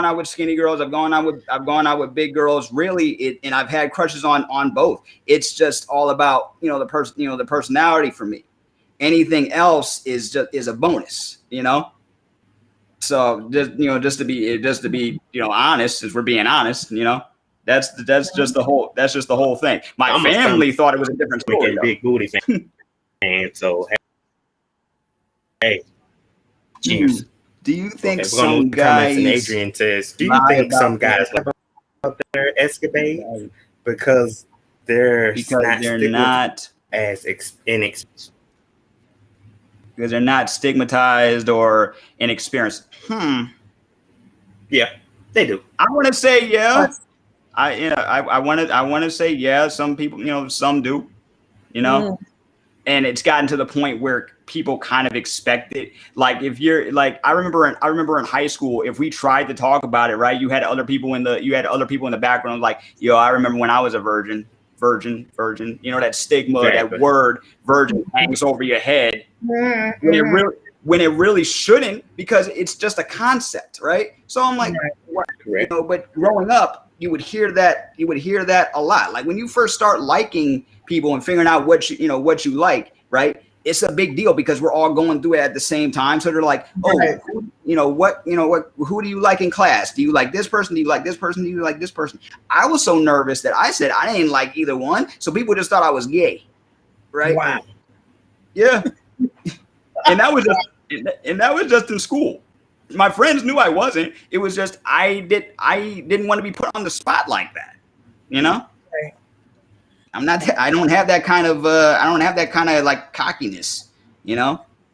out with skinny girls. I've gone out with big girls. Really, and I've had crushes on both. It's just all about the personality for me. Anything else is a bonus, So just to be honest, as we're being honest, that's just the whole thing. My family thought it was a different story. Big booty fan. And so, hey, cheers. Do you think some guys? And Adrian says, do you think some guys like about their escapades because they're not as inexperienced? because they're not stigmatized or inexperienced. Yeah, they do. I want to say yeah. I want to say yeah. Some people, some do, and it's gotten to the point where people kind of expect it. Like if you're like, I remember in high school, if we tried to talk about it, right, you had other people in the background like, yo, I remember when I was a virgin. That stigma, exactly. That word virgin hangs over your head when it really shouldn't, because it's just a concept, right? So I'm like, but growing up, you would hear that a lot. Like when you first start liking people and figuring out what you like, right? It's a big deal because we're all going through it at the same time. So they're like, oh, who do you like in class? Do you like this person? Do you like this person? Do you like this person? I was so nervous that I said I didn't like either one. So people just thought I was gay, right? Wow. Yeah. and that was just in school. My friends knew I wasn't. It was just I didn't want to be put on the spot like that, Right. I'm not. I don't have that kind of. Like cockiness,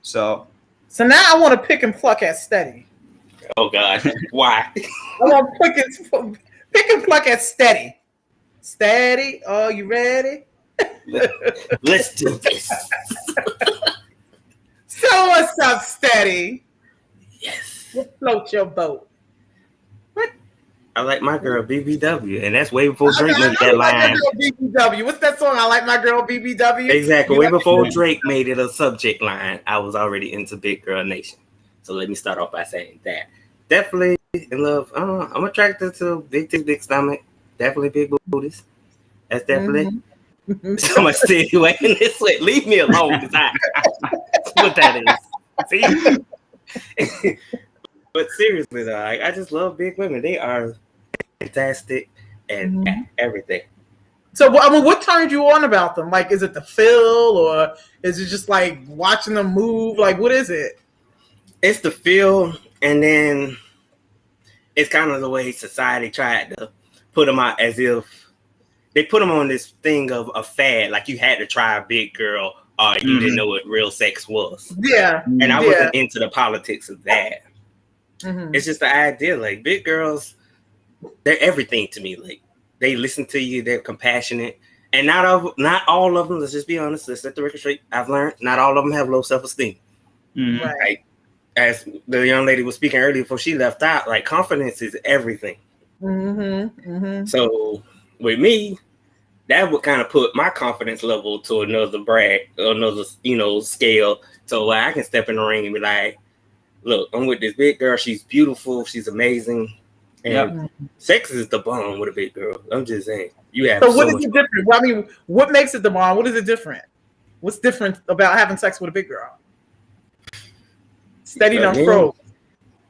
So now I want to pick and pluck at Steady. Oh God, why? I want to pick and pluck at Steady. Steady, are you ready? Let's do this. So what's up, Steady? Yes. Float your boat. I like my girl BBW, and that's way before Drake made that line. BBW. What's that song? I like my girl BBW. Exactly. Way before Drake made it a subject line, I was already into Big Girl Nation. So let me start off by saying that. Definitely in love. I'm attracted to big tits, big stomach. Definitely big booties. That's definitely so much steady way in this way. Leave me alone, because that's what that is. See? But seriously though, I just love big women. They are fantastic and everything. So, what turned you on about them? Like, is it the feel, or is it just like watching them move? Like, what is it? It's the feel, and then it's kind of the way society tried to put them out, as if they put them on this thing of a fad, like you had to try a big girl or you didn't know what real sex was. Yeah. And I wasn't into the politics of that. It's just the idea, like big girls, they're everything to me. Like they listen to you, they're compassionate, and not all of them. Let's just be honest. Let's set the record straight. I've learned not all of them have low self-esteem. Right. Like, as the young lady was speaking earlier before she left out, like confidence is everything. So with me, that would kind of put my confidence level to another scale, so I can step in the ring and be like, look, I'm with this big girl. She's beautiful. She's amazing. And sex is the bomb with a big girl. I'm just saying. You have. So what is it different? Well, I mean, what makes it the bomb? What is it different? What's different about having sex with a big girl? Steady on froze.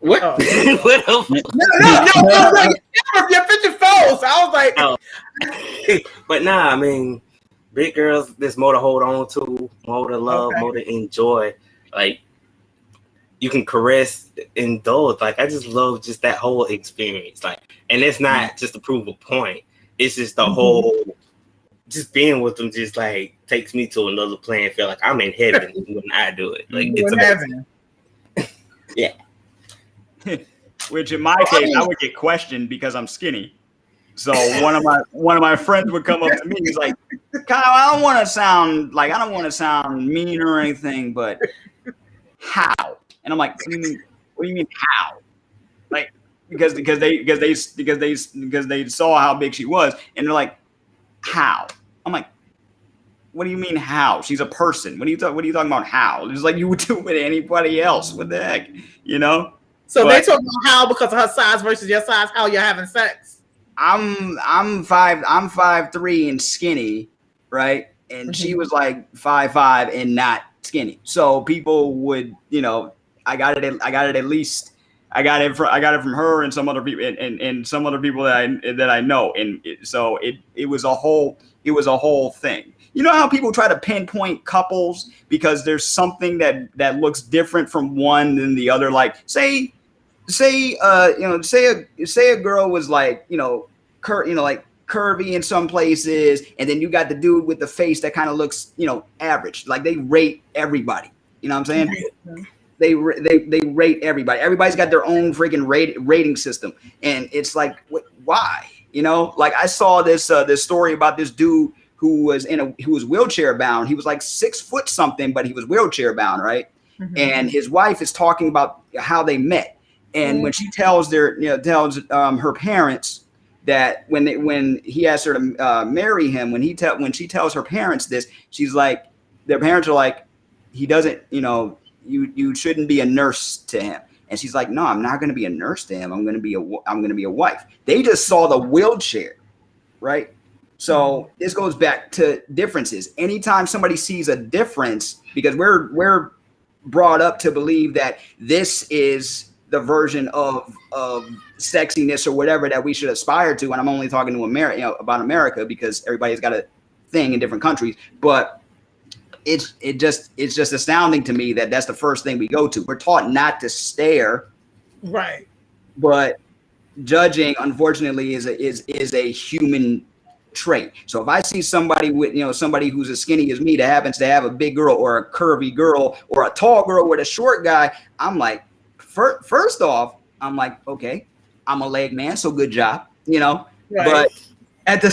What? Oh. No. Your picture froze. I was like, But nah, I mean, big girls, there's more to hold on to, more to love, more to enjoy. Like, you can caress, indulge. Like, I just love just that whole experience. Like, and it's not just to prove a point. It's just the whole, just being with them just like takes me to another plane. Feel like I'm in heaven when I do it. Like, it's amazing. Yeah. Which in my case, I would get questioned because I'm skinny. So one of my friends would come up to me. He's like, Kyle, I don't want to sound mean or anything, but how? And I'm like, what do you mean how? Like, because they saw how big she was, and they're like, how? I'm like, what do you mean how? She's a person. What are you talking about how? It's like you would do it with anybody else. What the heck, So they talk about how because of her size versus your size. How you're having sex? I'm 5'3" and skinny, right? And she was like 5'5" and not skinny. So people would, I got it at least. I got it from her and some other people and some other people that I know. And so it was a whole thing. You know how people try to pinpoint couples because there's something that looks different from one than the other. Like say a girl was like, like curvy in some places, and then you got the dude with the face that kind of looks, average. Like they rate everybody. You know what I'm saying? They rate everybody. Everybody's got their own freaking rating system, and it's like, why? You know, like I saw this story about this dude who was wheelchair bound. He was like 6 foot something, but he was wheelchair bound, right? Mm-hmm. And his wife is talking about how they met, and when she tells her parents that when he asked her to marry him, when she tells her parents this, she's like, their parents are like, he doesn't, you shouldn't be a nurse to him. And she's like, no, I'm not going to be a nurse to him. I'm going to be a wife. They just saw the wheelchair, right? So this goes back to differences. Anytime somebody sees a difference, because we're brought up to believe that this is the version of sexiness or whatever that we should aspire to. And I'm only talking to America, about America, because everybody's got a thing in different countries. But it's just astounding to me that that's the first thing we go to. We're taught not to stare, right? But judging, unfortunately, is a human trait. So if I see somebody with somebody who's as skinny as me that happens to have a big girl or a curvy girl or a tall girl with a short guy, I'm like, first off, I'm like, okay, I'm a leg man, so good job, right. But at the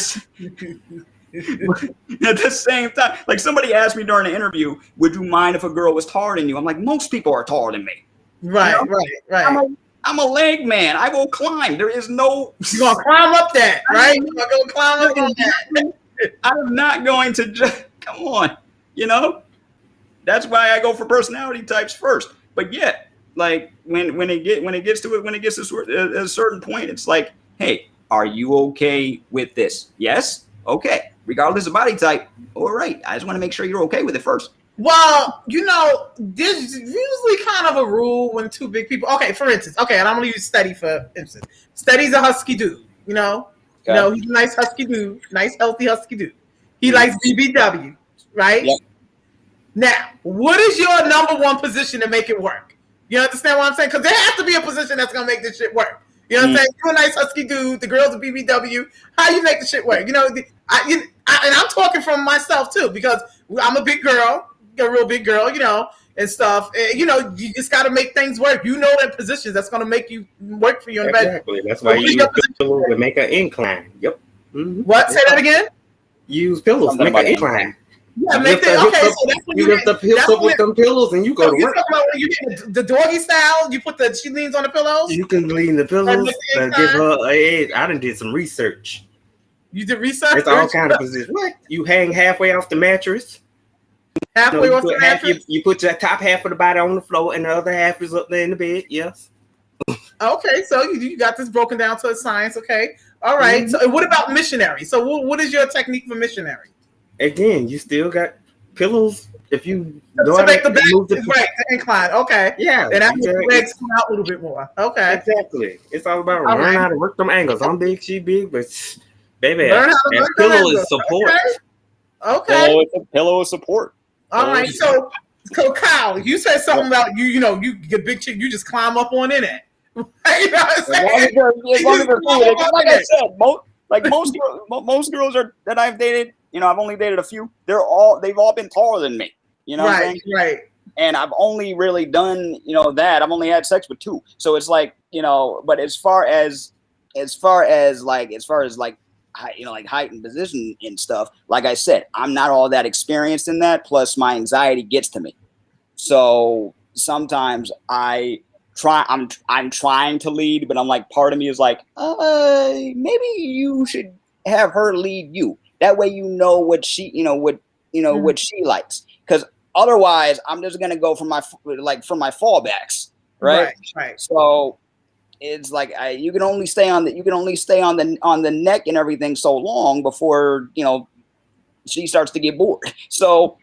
same time, like somebody asked me during the interview, would you mind if a girl was taller than you? I'm like, most people are taller than me. Right. I'm a leg man. I will climb. There is no. You're gonna climb up that, right? You're gonna climb up on that. I'm not going to just come on. That's why I go for personality types first. But yet, like when it gets to a certain point, it's like, hey, are you okay with this? Yes. Okay. Regardless of body type. All right. I just want to make sure you're okay with it first. Well, there's usually kind of a rule when two big people. Okay, for instance. Okay, and I'm gonna use Steady for instance. Steady's a husky dude. He's a nice husky dude, nice healthy husky dude. He likes BBW, right? Yep. Now, what is your number one position to make it work? You understand what I'm saying? Because there has to be a position that's gonna make this shit work. You know what I'm saying? You're a nice husky dude. The girl's a BBW. How you make the shit work? And I'm talking from myself too, because I'm a big girl. A real big girl, and stuff. And, you just got to make things work. That positions that's going to make you work for you. Exactly. That's why you use pillows to make an incline. Yep. Mm-hmm. What? Say that again. Use pillows to make an incline. Yeah, make that. Okay, so that's when you lift the hips up with them pillows and you go to work. You get the doggy style. You put she leans on the pillows. You can lean the pillows and give her an edge. I done did some research. You did research? It's all kind of positions. What? You hang halfway off the mattress. Halfway off the mattress? You put your top half of the body on the floor and the other half is up there in the bed. Yes. Okay, so you got this broken down to a science. Okay. All right. Mm-hmm. So what about missionary? So what is your technique for missionary? Again, you still got pillows. If you to make the back right to incline. Okay. Yeah. And that makes the legs come out a little bit more. Okay. Exactly. It's all about learning how to work them angles. I'm big, she big, but baby, that pillow is support. Okay. Pillow is support. All right, so Kyle, you said something about you get big chick, you just climb up on in it. You know what I'm saying? Like I said, most girls that I've dated, I've only dated a few. They've all been taller than me. You know what I'm saying? Right. And I've only really done, that. I've only had sex with 2. So it's like, but as far as height and position and stuff, like I said, I'm not all that experienced in that. Plus my anxiety gets to me. So sometimes I'm trying to lead, but I'm like, part of me is like, maybe you should have her lead you. That way, what she, what she likes. Cause otherwise I'm just going to go for my fallbacks. Right. So it's like you can only stay on the neck and everything so long before she starts to get bored. So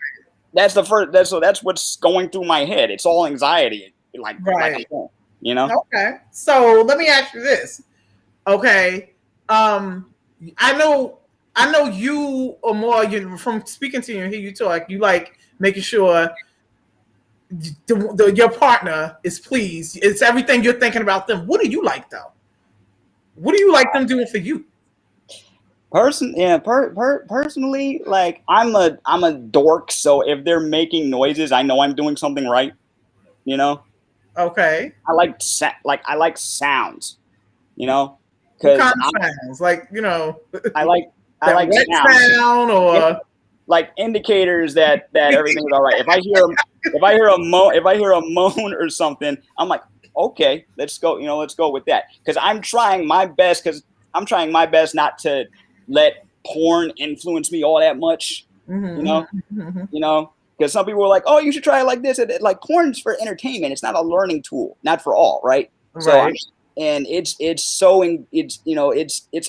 that's that's what's going through my head. It's all anxiety, like I'm saying, Okay, so let me ask you this. Okay, I know you or more. You from speaking to you and hear you talk. You like making sure your partner is pleased. It's everything you're thinking about them. What do you like though? What do you like them doing for you? Personally, like I'm a dork, so if they're making noises, I know I'm doing something right. You know, Okay. I like sounds. You know, What because kind of sounds? Like, I like wet sounds. sound or Like indicators that everything's all right. If I hear a moan or something, I'm like, okay, let's go. Let's go with that. Because I'm trying my best. Not to let porn influence me all that much. Because some people are like, oh, you should try it like this. Like porn's for entertainment. It's not a learning tool. Not for all, right? Right. And it's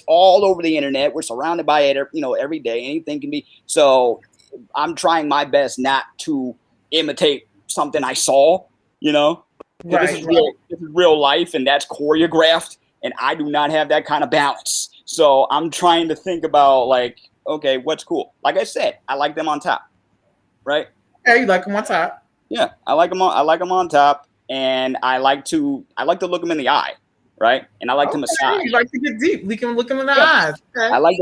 all over the internet. We're surrounded by it, every day. Anything can be. So I'm trying my best not to imitate something I saw, Right, this is real life, and that's choreographed, and I do not have that kind of balance. So I'm trying to think about like, okay, what's cool? Like I said, I like them on top, right? Yeah, you like them on top. Yeah, I like them on top, and I like to look them in the eye. Right, and I like to massage. You like to get deep. Look them in the eyes. Okay. I like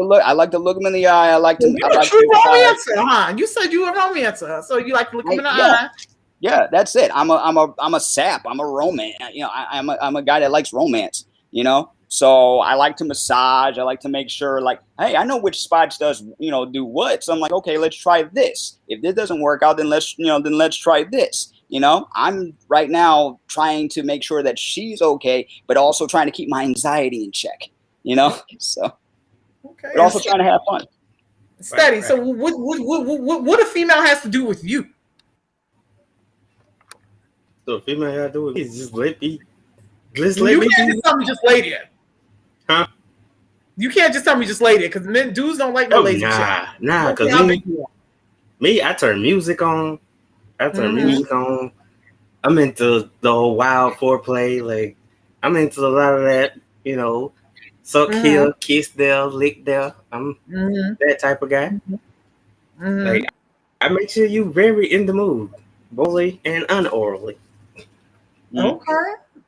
to look them in the eye. I like to. You're a true romancer, huh? You said you were a romancer, so you like to look them in the eye. Yeah, that's it. I'm a sap. I'm a romance. I'm a guy that likes romance. So I like to massage. I like to make sure, like, hey, I know which spots do what. So I'm like, okay, let's try this. If this doesn't work out, then let's try this. I'm right now trying to make sure that she's okay, but also trying to keep my anxiety in check. So okay, but also trying to have fun. Steady. Right. So what a female has to do with you? So a female has to do with me is just let me. You can't just tell me just lay there. Huh? You can't just tell me just lay there because dudes don't like no lazy shit. Nah. Because me, I turn music on. Music on. I'm into the whole wild foreplay. Like, I'm into a lot of that, suck here, kiss there, lick there. I'm that type of guy. Like, I make sure you very in the mood, orally and unorally.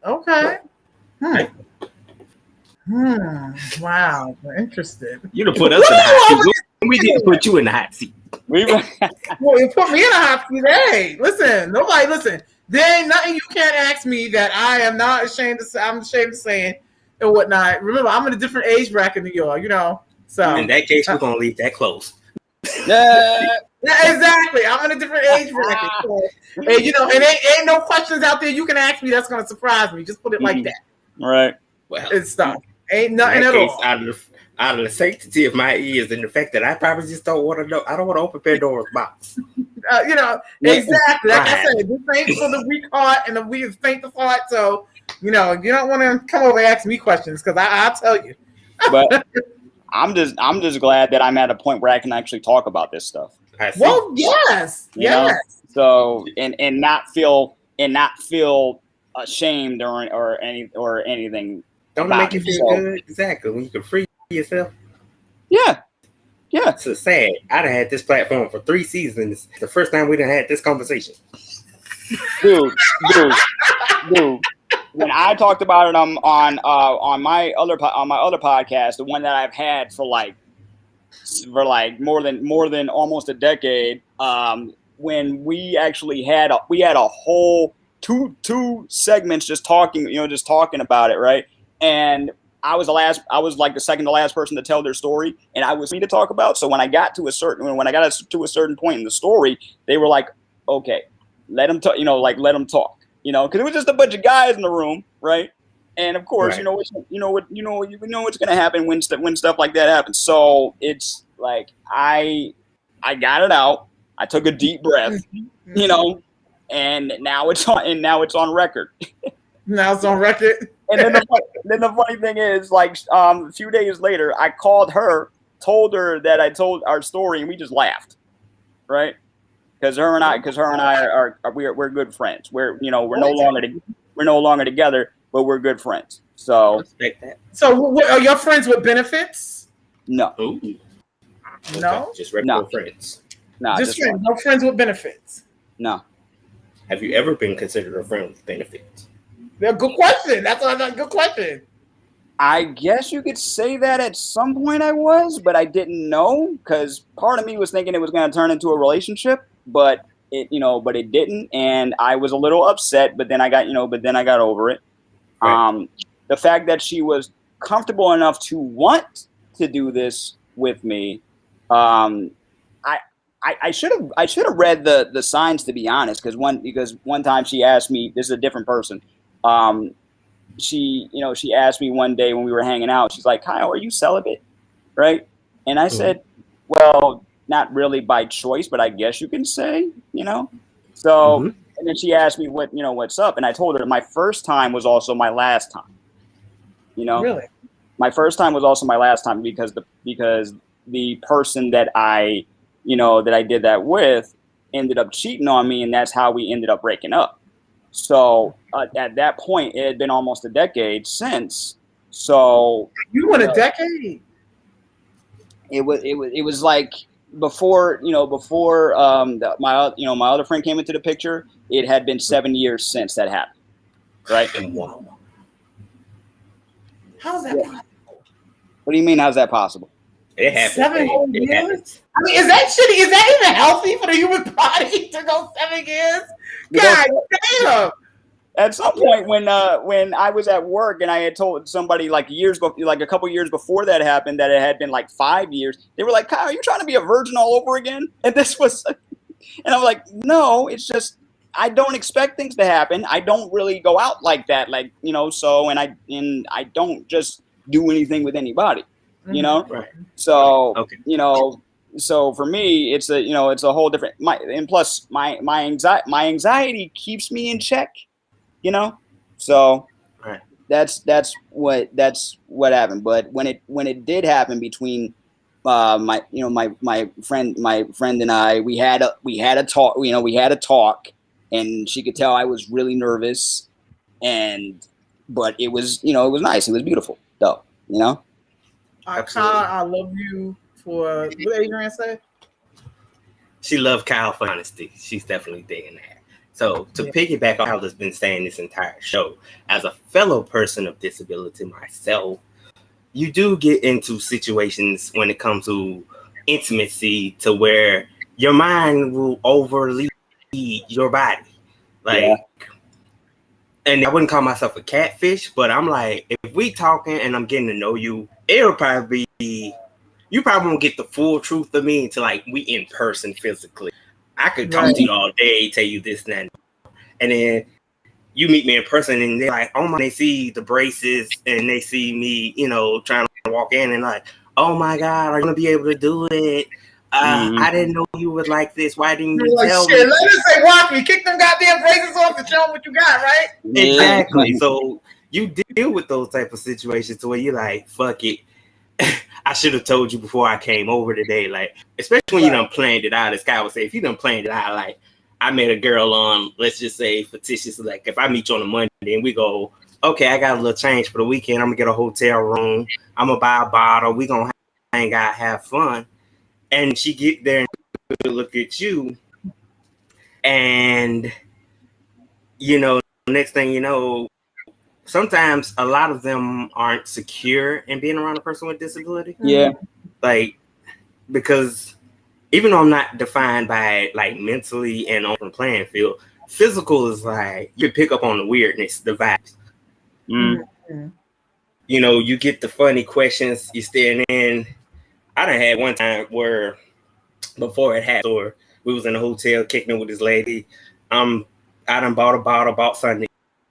Okay. Wow, we're interested. You done put us in the hot seat. We didn't put you in the hot seat. Well, you put me in a hot seat. Hey, listen. There ain't nothing you can't ask me that I am not ashamed to say. I'm ashamed of saying and whatnot. Remember, I'm in a different age bracket than you are, So in that case, we're gonna leave that close. Yeah, exactly. I'm in a different age bracket. So, and ain't no questions out there you can ask me that's gonna surprise me. Just put it like that. Right. Well, it's stuff. Ain't nothing at all. Out of the sanctity of my ears and the fact that I probably just don't want to know. I don't want to open Pandora's box. Exactly. Like I said, this ain't for the weak heart and the faint of heart. So, you don't want to come over and ask me questions because I'll tell you. But I'm just glad that I'm at a point where I can actually talk about this stuff. Well, yes. So and not feel ashamed or anything. Don't make you feel good. Exactly. When you can free yourself. Yeah. It's so sad. I'd have had this platform for 3 seasons. The first time we done had this conversation. Dude. When I talked about it on my other podcast, the one that I've had for more than almost a decade, when we actually had a whole two segments just talking about it, right? And I was like the second to last person to tell their story, and I was me to talk about. So when I got to a certain point in the story, they were like, okay, let them talk, let them talk, because it was just a bunch of guys in the room, right? And of course, right. what's going to happen when stuff like that happens. So it's like I got it out. I took a deep breath, and now it's on record. Now it's on record. And then the funny thing is, a few days later, I called her, told her that I told our story, and we just laughed, right? Because her and I we're good friends. We're no longer together, but we're good friends. So respect that. So are your friends with benefits? No. Ooh. No. Okay. Just regular friends. No. Just friends. No friends with benefits. No. Have you ever been considered a friend with benefits? Yeah, good question. That's a good question. I guess you could say that at some point I was, but I didn't know because part of me was thinking it was going to turn into a relationship, but it didn't, and I was a little upset. But then I got over it. Right. The fact that she was comfortable enough to want to do this with me, I should have read the signs, to be honest, because one time she asked me, this is a different person. She asked me one day when we were hanging out, she's like, Kyle, are you celibate? Right? And I said, well, not really by choice, but I guess you can say, So, and then she asked me what's up. And I told her my first time was also my last time, Really? My first time was also my last time because the person that I did that with ended up cheating on me. And that's how we ended up breaking up. So at that point, it had been almost a decade since. So you went a decade. It was like before my other friend came into the picture. It had been 7 years since that happened. Right? Wow. How's that possible? What do you mean? How's that possible? It happens. 7 whole years? I mean, is that even healthy for the human body to go 7 years? God damn! At some point, when I was at work and I had told somebody like a couple years before that happened that it had been like 5 years, they were like, "Kyle, are you trying to be a virgin all over again?" And I'm like, "No, it's just I don't expect things to happen. I don't really go out like that, So and I don't just do anything with anybody, Right. So Okay. So for me, it's a whole different. Plus my anxiety keeps me in check, So Right. that's what happened. But when it did happen between my friend and I, we had a talk. We had a talk, and she could tell I was really nervous, but it was it was nice. It was beautiful, though. Kyle, I love you for what Adrian said. She loved Kyle for honesty. She's definitely digging that. So to piggyback on how Kyle's been saying this entire show, as a fellow person of disability myself, you do get into situations when it comes to intimacy to where your mind will overlead your body. And I wouldn't call myself a catfish, but I'm like, if we talking and I'm getting to know you, it'll probably be, you probably won't get the full truth of me until like we in person physically. I could talk to you all day, tell you this and that. And then you meet me in person and they're like, oh my, they see the braces and they see me, trying to walk in and like, oh my God, are you going to be able to do it? I didn't know you would like this. Why didn't you tell me? Let us say, watch me, kick them goddamn braces off and show them what you got, right? Exactly. So you deal with those type of situations where you're like, fuck it. I should have told you before I came over today. Like, especially when you done planned it out, as Kyle would say, if you done planned it out, like I met a girl on, let's just say fictitious, like if I meet you on a Monday and we go, okay, I got a little change for the weekend. I'm gonna get a hotel room. I'm gonna buy a bottle. We gonna hang out, have fun. And she get there and look at you, and next thing you know, sometimes a lot of them aren't secure in being around a person with disability. Yeah, like because even though I'm not defined by like mentally and on the playing field, physical is like you pick up on the weirdness, the vibes. You get the funny questions. You staring in. I done had one time where before it happened, or we was in a hotel kicking it with this lady. I done bought a bottle, bought something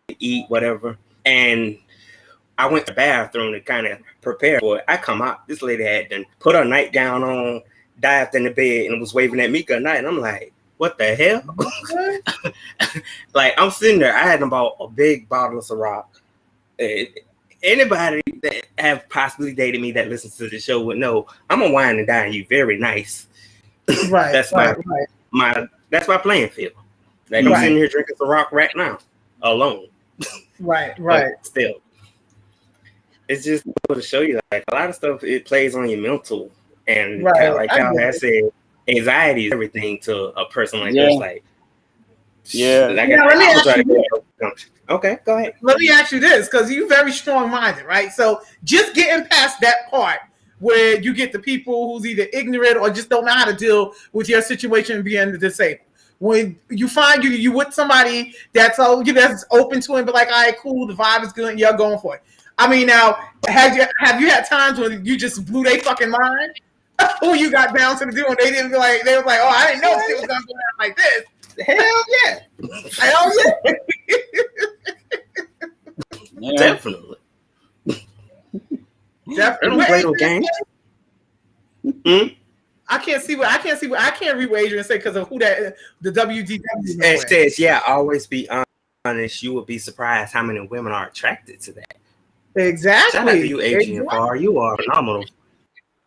to eat, whatever. And I went to the bathroom to kind of prepare for it. I come out, this lady had done put her nightgown on, dived in the bed, and was waving at me good night. And I'm like, what the hell? Like, I'm sitting there. I had bought a big bottle of Ciroc. Anybody that have possibly dated me that listens to the show would know I'm gonna wine and dine you very nice. Right. That's that's my playing field. Like I'm sitting here drinking Ciroc right now, alone. Right. But still, it's just to show you like a lot of stuff. It plays on your mental, and like Kyle has said, anxiety is everything to a person like this. Like, let me ask you. Okay, go ahead. Let me ask you this, because you're very strong-minded, right? So just getting past that part where you get the people who's either ignorant or just don't know how to deal with your situation being disabled. When you find you with somebody that's that's open to it, but like, all right, cool, the vibe is good, and you're going for it. I mean, now, have you had times when you just blew their fucking mind? Who you got down to the deal and they didn't be like, they was like, oh, I didn't know shit was gonna go down like this. Hell yeah. Hell yeah. Definitely. Definitely. Play no games. I can't read what Adrian said because of who that the WDW. It says, yeah, always be honest. You would be surprised how many women are attracted to that. Exactly. Shout out to you, Adrian Farr. You are phenomenal.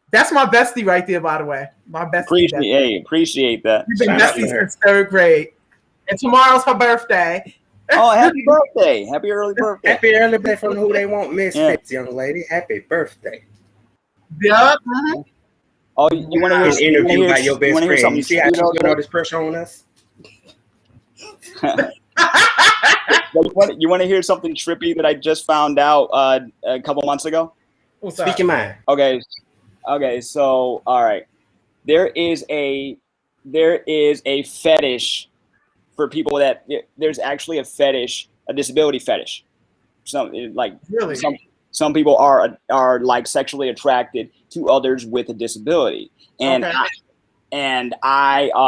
That's my bestie right there, by the way. My bestie. Appreciate that. We've been besties since 3rd grade. And tomorrow's her birthday. Oh, happy birthday. Happy early birthday. Happy early birthday from Who They Want Misfits, young lady. Happy birthday. Yeah. Oh, you want to hear an interview by your best friend? You see how you put all this pressure on us? You want to hear something trippy that I just found out a couple months ago? Speak your mind. Okay. So, all right, there is a fetish for people that there's actually a disability fetish. Some people are like sexually attracted to others with a disability, and I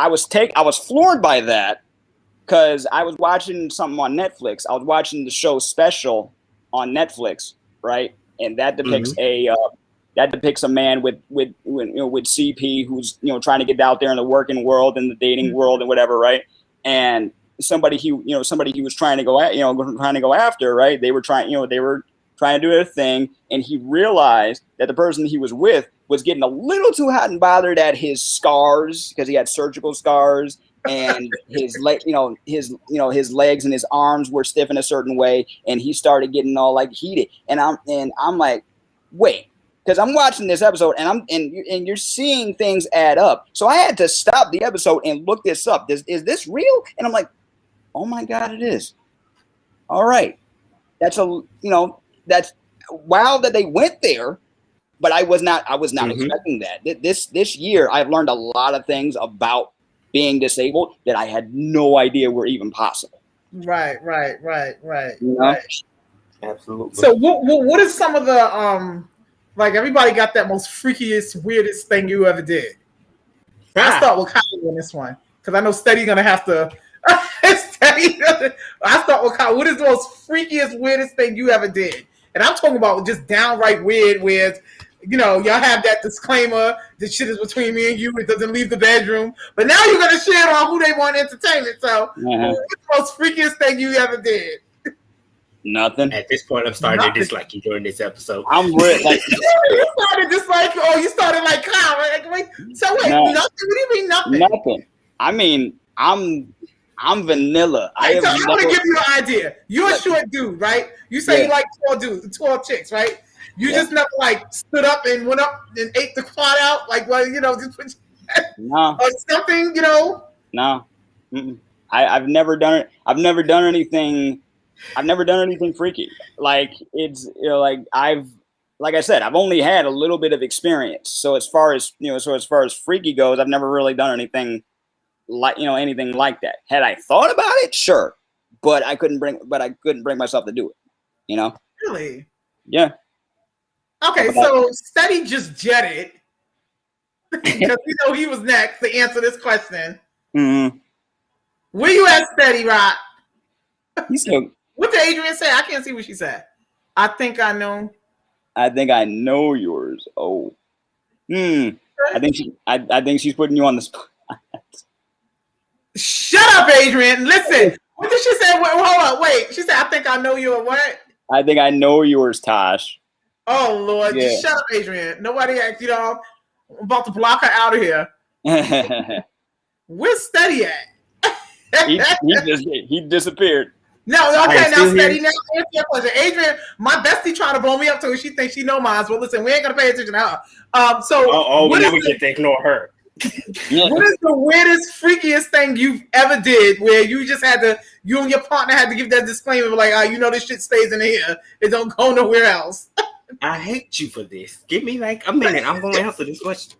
was floored by that. Because I was watching something on Netflix. I was watching the show Special on Netflix, right? And that depicts a man with CP who's trying to get out there in the working world and the dating world and whatever, right? And somebody he was trying to go after, right? They were trying to do their thing, and he realized that the person he was with was getting a little too hot and bothered at his scars because he had surgical scars. And his legs and his arms were stiff in a certain way, and he started getting all like heated. And I'm like, wait, because I'm watching this episode, and you're seeing things add up. So I had to stop the episode and look this up. Is this real? And I'm like, oh my god, it is. All right, that's wild that they went there, but I was not expecting that. This year, I've learned a lot of things about being disabled that I had no idea were even possible. Right. You know? Right. Absolutely. So what is some of the like everybody got that most freakiest, weirdest thing you ever did? I start with Kyle on this one because I know Steady's gonna have to. I start with Kyle. What is the most freakiest, weirdest thing you ever did? And I'm talking about just downright weird, where y'all have that disclaimer, this shit is between me and you, it doesn't leave the bedroom. But now you're going to share it on Who They Want Entertainment. So, what's the most freakiest thing you ever did? Nothing. At this point, I'm starting to dislike you during this episode. I'm weird. Like, you started dislike, you started like Kyle. Right? So, wait, no. Nothing? What do you mean nothing? Nothing. I mean, I'm vanilla. I want to give you an idea. You're a short dude, right? You say you like tall chicks, right? You just never like stood up and went up and ate the clot out, like just put no or something, No, I've never done it. I've never done anything freaky. Like it's like I said, I've only had a little bit of experience. So as far as freaky goes, I've never really done anything like anything like that. Had I thought about it, sure, but I couldn't bring myself to do it. Really? Yeah. Okay, so Steady just jetted because he was next to answer this question. Mm-hmm. Where you at, Steady Rock? What did Adrian say? I can't see what she said. I think I know yours. Oh. I think she's putting you on the spot. Shut up, Adrian. Listen. What did she say? Hold on. Wait. She said, I think I know you or what? I think I know yours, Tosh. Oh, Lord. Yeah. Just shut up, Adrian. Nobody asked, I'm about to block her out of here. Where's Steady at? he disappeared. No, okay, now Steady, now answer your question. Adrian, my bestie trying to blow me up to her. She thinks she know mine. Well, listen, we ain't going to pay attention to her. Now we get to ignore her. What is the weirdest, freakiest freakiest thing you've ever did where you and your partner had to give that disclaimer like, this shit stays in here. It don't go nowhere else. I hate you for this. Give me like a minute. I'm going to answer this question.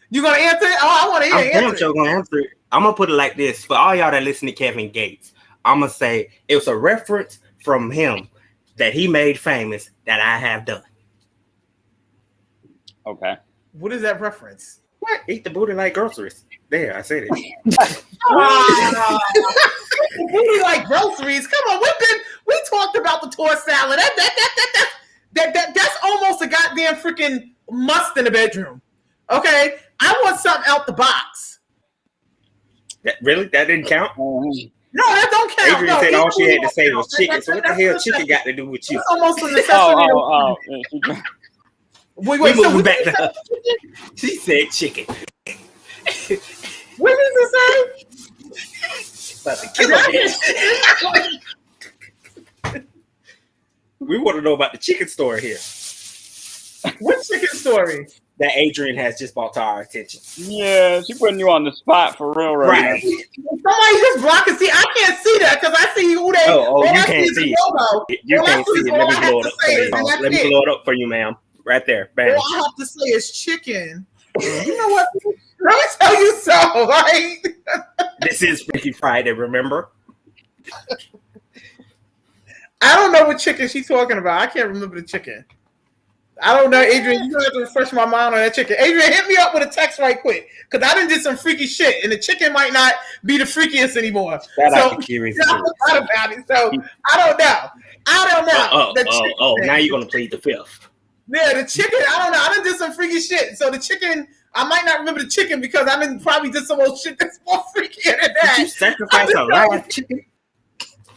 You going to answer it? Oh, I want to hear it. I'm damn sure going to answer it. I'm going to put it like this. For all y'all that listen to Kevin Gates, I'm going to say it was a reference from him that he made famous that I have done. Okay. What is that reference? What? Eat the booty like groceries. There, I said it. Booty like groceries. Come on, we talked about the tour salad. That's almost a goddamn freaking must in the bedroom. Okay, I want something out the box. Really? That didn't count? No, that don't count. Adrian said all she had to say was chicken. So what the hell chicken got to do with you? It's almost a necessity. Wait, so moving back to her. She said chicken. What did you say? About to kill a bitch. We want to know about the chicken story here. What chicken story? That Adrian has just brought to our attention. Yeah, she putting you on the spot for real right now. Somebody just block and see. I can't see that because I see who they. Oh, you can't see it. You can't see it. Let me blow it up for you. Let me blow it up for you, ma'am. Right there. Bam. All I have to say is chicken. You know what? Let me tell you so, right? This is Freaky Friday, remember? I don't know what chicken she's talking about. I can't remember the chicken. I don't know, Adrian. You're going to have to refresh my mind on that chicken. Adrian, hit me up with a text right quick because I done did some freaky shit and the chicken might not be the freakiest anymore. That so, I can curious. I forgot about it. So I don't know. Now you're going to plead the fifth. Yeah, the chicken, I don't know. I done did some freaky shit. So the chicken, I might not remember the chicken because I done probably did some old shit that's more freakier than that. Did you sacrifice a live chicken?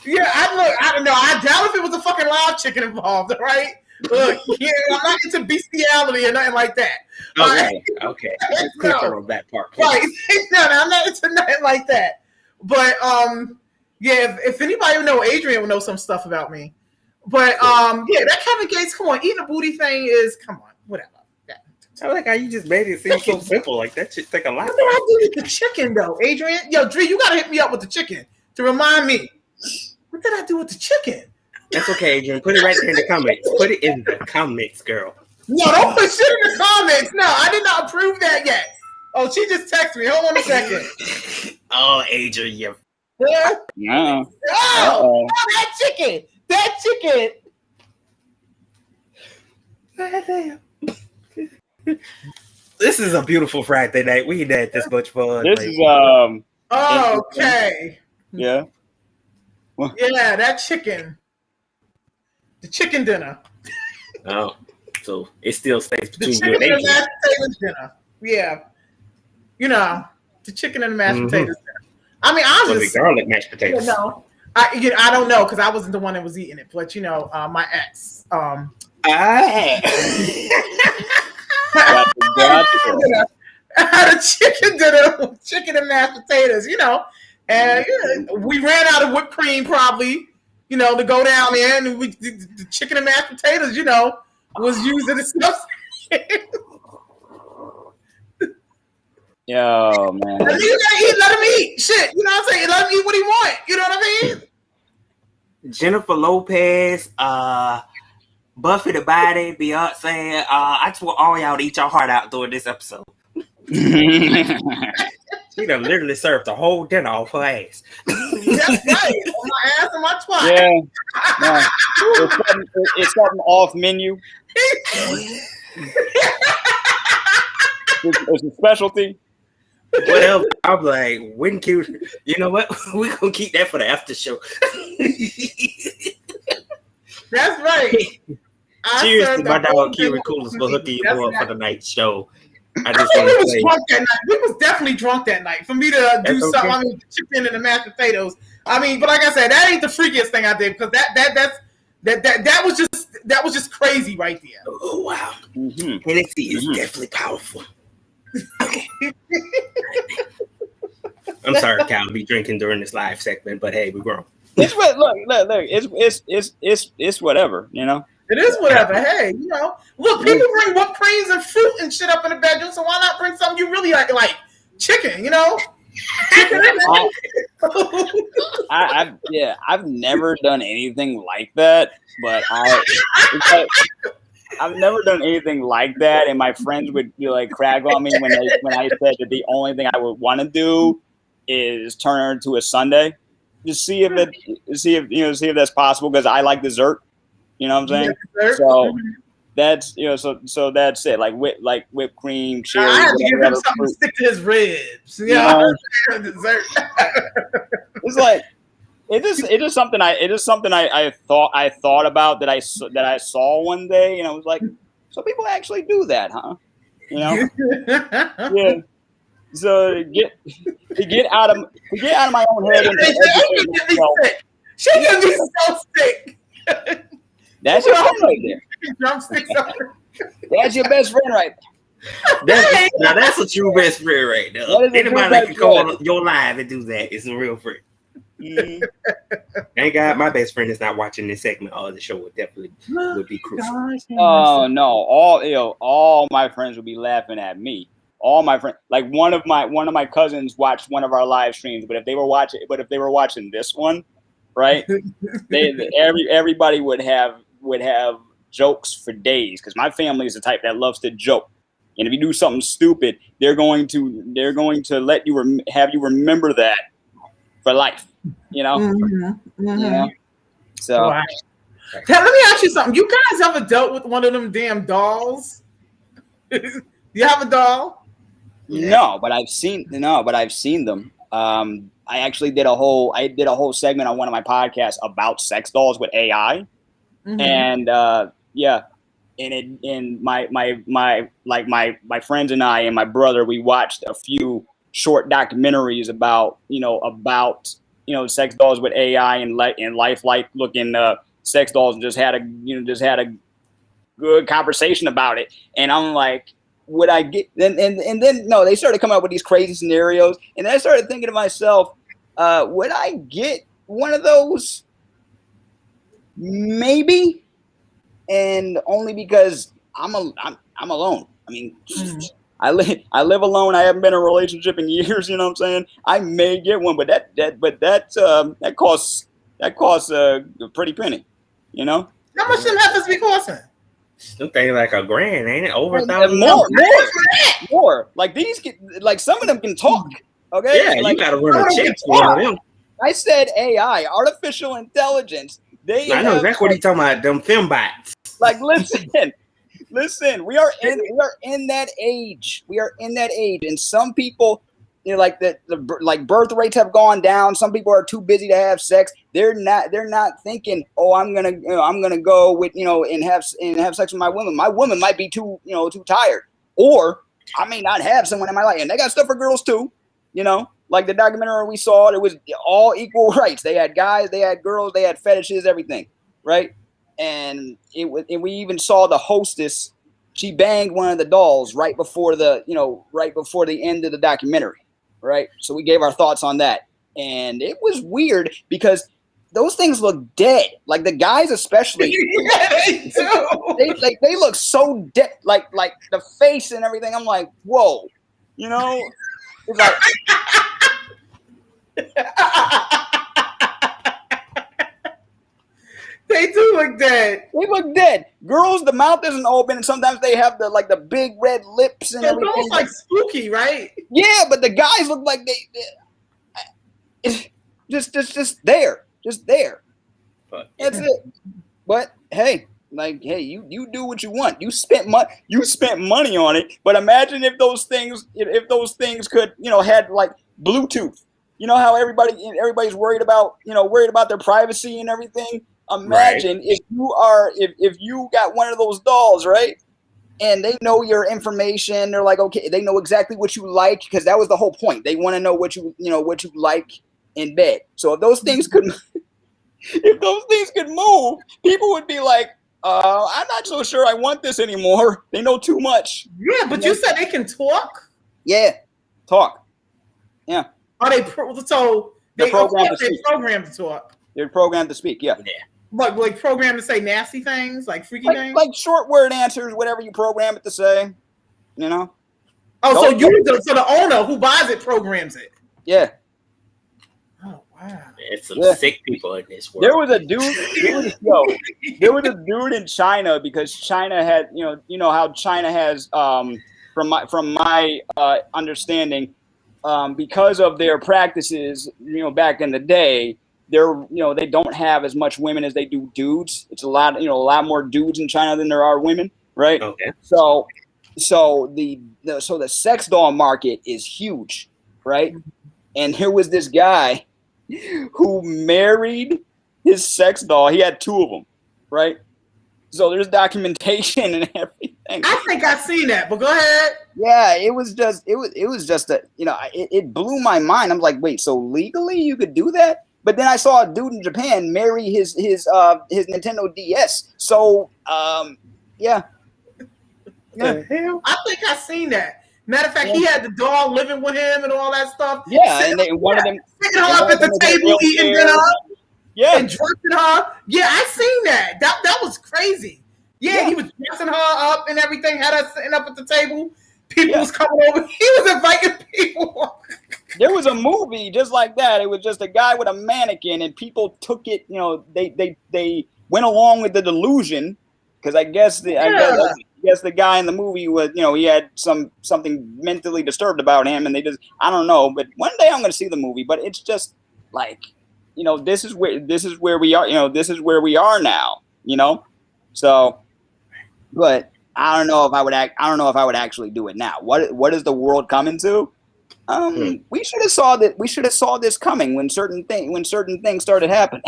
Yeah, I don't know. I doubt if it was a fucking live chicken involved, right? Look, yeah, I'm not into bestiality or nothing like that. Okay. Click on that part. Please. Right. No, I'm not into nothing like that. But yeah, if anybody would know, Adrian would know some stuff about me. But yeah, that Kevin Gates, come on, eating a booty thing is, come on, whatever. I like how you just made it seem so simple. Like that shit take a lot. What did I do with the chicken though, Adrian? Yo, Dre, you gotta hit me up with the chicken to remind me. What did I do with the chicken? That's okay, Adrian. Put it right there in the comments. Put it in the comments, girl. No, don't put shit in the comments. No, I did not approve that yet. Oh, she just texted me. Hold on a second. Oh, Adrian, you. Yeah. Yeah. Oh, that chicken. That chicken. This is a beautiful Friday night. We ain't had this much fun. This is okay. Yeah. Yeah, that chicken. The chicken dinner. Oh, so it still stays The between chicken you and and Adrian. mashed potatoes dinner. Yeah. You know, the chicken and the mashed potatoes dinner. I mean, I was Was it garlic mashed potatoes? No, I don't know because I wasn't the one that was eating it. But you know, my ex. Ah. I had a chicken dinner with chicken and mashed potatoes. You know, and we ran out of whipped cream probably. You know, to go down there, and the chicken and mashed potatoes, you know, was used as a substitute. Yo, man. Let him eat. Shit, you know what I'm saying? Let him eat what he want. You know what I mean? Jennifer Lopez, Buffy the Body, Beyonce. I just want all y'all to eat your heart out during this episode. She done literally served the whole dinner off her ass. That's right. On my ass and my twat. Yeah. No. It's something off menu. It's a specialty. Whatever. I'm like, when cute. You know what? We're going to keep that for the after show. That's right. Cheers to my dog, Kira Coolers, for hooking you up for the night show. I just think we want to was say. drunk that night. We was definitely drunk that night. For me to do something, okay. I mean, chicken and the mashed potatoes. I mean, but like I said, that ain't the freakiest thing I did because that was just crazy right there. Oh wow, Hennessy is definitely powerful. Okay. I'm sorry, Cal, to be drinking during this live segment, but hey, we're grown. It's what look. It's whatever, you know. It is whatever. Hey, you know, look, people bring whipped creams and fruit and shit up in the bedroom, so why not bring something you really like chicken, you know? Chicken I've never done anything like that, but I've never done anything like that, and my friends would like crack on me when I said that the only thing I would want to do is turn her into a sundae, just see if that's possible, because I like dessert. You know what I'm saying? So that's so that's it. Like whipped cream, cherry. I had to give him something to stick to his ribs. Dessert. It's like it is something I thought about that I saw one day, and I was like, so people actually do that, huh? You know? Yeah. So to get out of my own head and she can be so sick. That's your friend right there. Drumsticks. That's your best friend right there. Now that's a true best friend right there. Anybody that can call your live and do that is a real friend. Mm-hmm. Thank God my best friend is not watching this segment. Oh, the show would be crucial. Oh no, all my friends would be laughing at me. All my friends, like one of my cousins watched one of our live streams, but if they were watching this one, right? Everybody would have jokes for days, because my family is the type that loves to joke. And if you do something stupid, they're going to let you have you remember that for life. You know. Mm-hmm. Mm-hmm. You know? So. Wow. Let me ask you something. You guys ever dealt with one of them damn dolls? You have a doll? No, but I've seen them. I actually did a whole segment on one of my podcasts about sex dolls with AI. Mm-hmm. And my friends and I and my brother, we watched a few short documentaries about sex dolls with AI and lifelike looking sex dolls, and just had a good conversation about it. And I'm like, would I get and then no, they started coming up with these crazy scenarios, and then I started thinking to myself, would I get one of those? Maybe, and only because I'm alone. I mean, I live alone. I haven't been in a relationship in years. You know what I'm saying? I may get one, but that costs a pretty penny. You know? How much them heifers be costing? Some thing like $1,000, ain't it? Over $1,000. More. Like these, like some of them can talk. Okay. Yeah, like, you gotta run a check for one of them. I said AI, artificial intelligence. I know exactly what he's talking about. Them fembots. Like, listen. We are in that age. And some people, like like birth rates have gone down. Some people are too busy to have sex. They're not thinking, oh, I'm gonna go with and have sex with my woman. My woman might be too tired, or I may not have someone in my life. And they got stuff for girls too. Like the documentary we saw, it was all equal rights. They had guys, they had girls, they had fetishes, everything, right? And we even saw the hostess. She banged one of the dolls right before the end of the documentary, right? So we gave our thoughts on that, and it was weird because those things look dead. Like the guys, especially, yeah, they do. They look so dead. Like the face and everything. I'm like, whoa, it's like. They do look dead. They look dead. Girls, the mouth isn't open, and sometimes they have the big red lips and everything. It's like spooky, right? Yeah, but the guys look like they just there. That's it. But hey, you do what you want. You spent money on it. But imagine if those things could had like Bluetooth. You know how everybody's worried about their privacy and everything. Imagine if you got one of those dolls, right? And they know your information. They're like, okay, they know exactly what you like, because that was the whole point. They want to know what you like in bed. So if those things could move, people would be like, I'm not so sure I want this anymore. They know too much. Yeah, but you said they can talk? Yeah, talk. Yeah. Are they programmed to talk? They're programmed to speak, yeah. Like programmed to say nasty things, like freaky things? Like short word answers, whatever you program it to say, Oh, so the owner who buys it programs it? Yeah. Wow. There's some sick people in this world. There was a dude. There was a dude in China because China had, you know how China has, from my understanding, because of their practices, back in the day, they don't have as much women as they do dudes. It's a lot more dudes in China than there are women, right? Okay. So the sex doll market is huge, right? And here was this guy who married his sex doll. He had 2 of them, right? So there's documentation and everything. I think I've seen that, but go ahead. Yeah, it was just it blew my mind. I'm like, wait, so legally you could do that? But then I saw a dude in Japan marry his Nintendo DS. So yeah. The hell? I think I've seen that. Matter of fact, he had the doll living with him and all that stuff. Yeah, and one of them sitting her up at the table eating dinner. Yeah, and dressing her. Yeah, I seen that. That was crazy. Yeah, he was dressing her up and everything. Had her sitting up at the table. People was coming over. He was inviting people. There was a movie just like that. It was just a guy with a mannequin, and people took it. They went along with the delusion because I guess the guy in the movie was, he had something mentally disturbed about him, and I don't know. But one day I'm going to see the movie. But it's just like, this is where we are. This is where we are now. So, but I don't know if I would actually do it now. What is the world coming to? We should have saw that. We should have saw this coming when certain things started happening.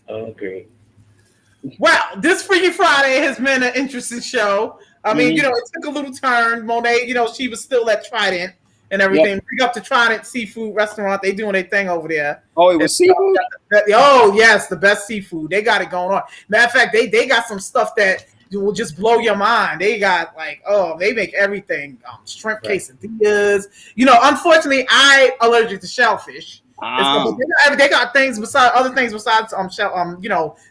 Agree. Wow, this Freaky Friday has been an interesting show. I mean, it took a little turn. Monet, she was still at Trident and everything. Yep. Bring up the Trident Seafood Restaurant. They doing their thing over there. Oh, it was seafood? Oh, yes, the best seafood. They got it going on. Matter of fact, they got some stuff that will just blow your mind. They got they make everything. Shrimp quesadillas. Unfortunately, I'm allergic to shellfish. They got other things besides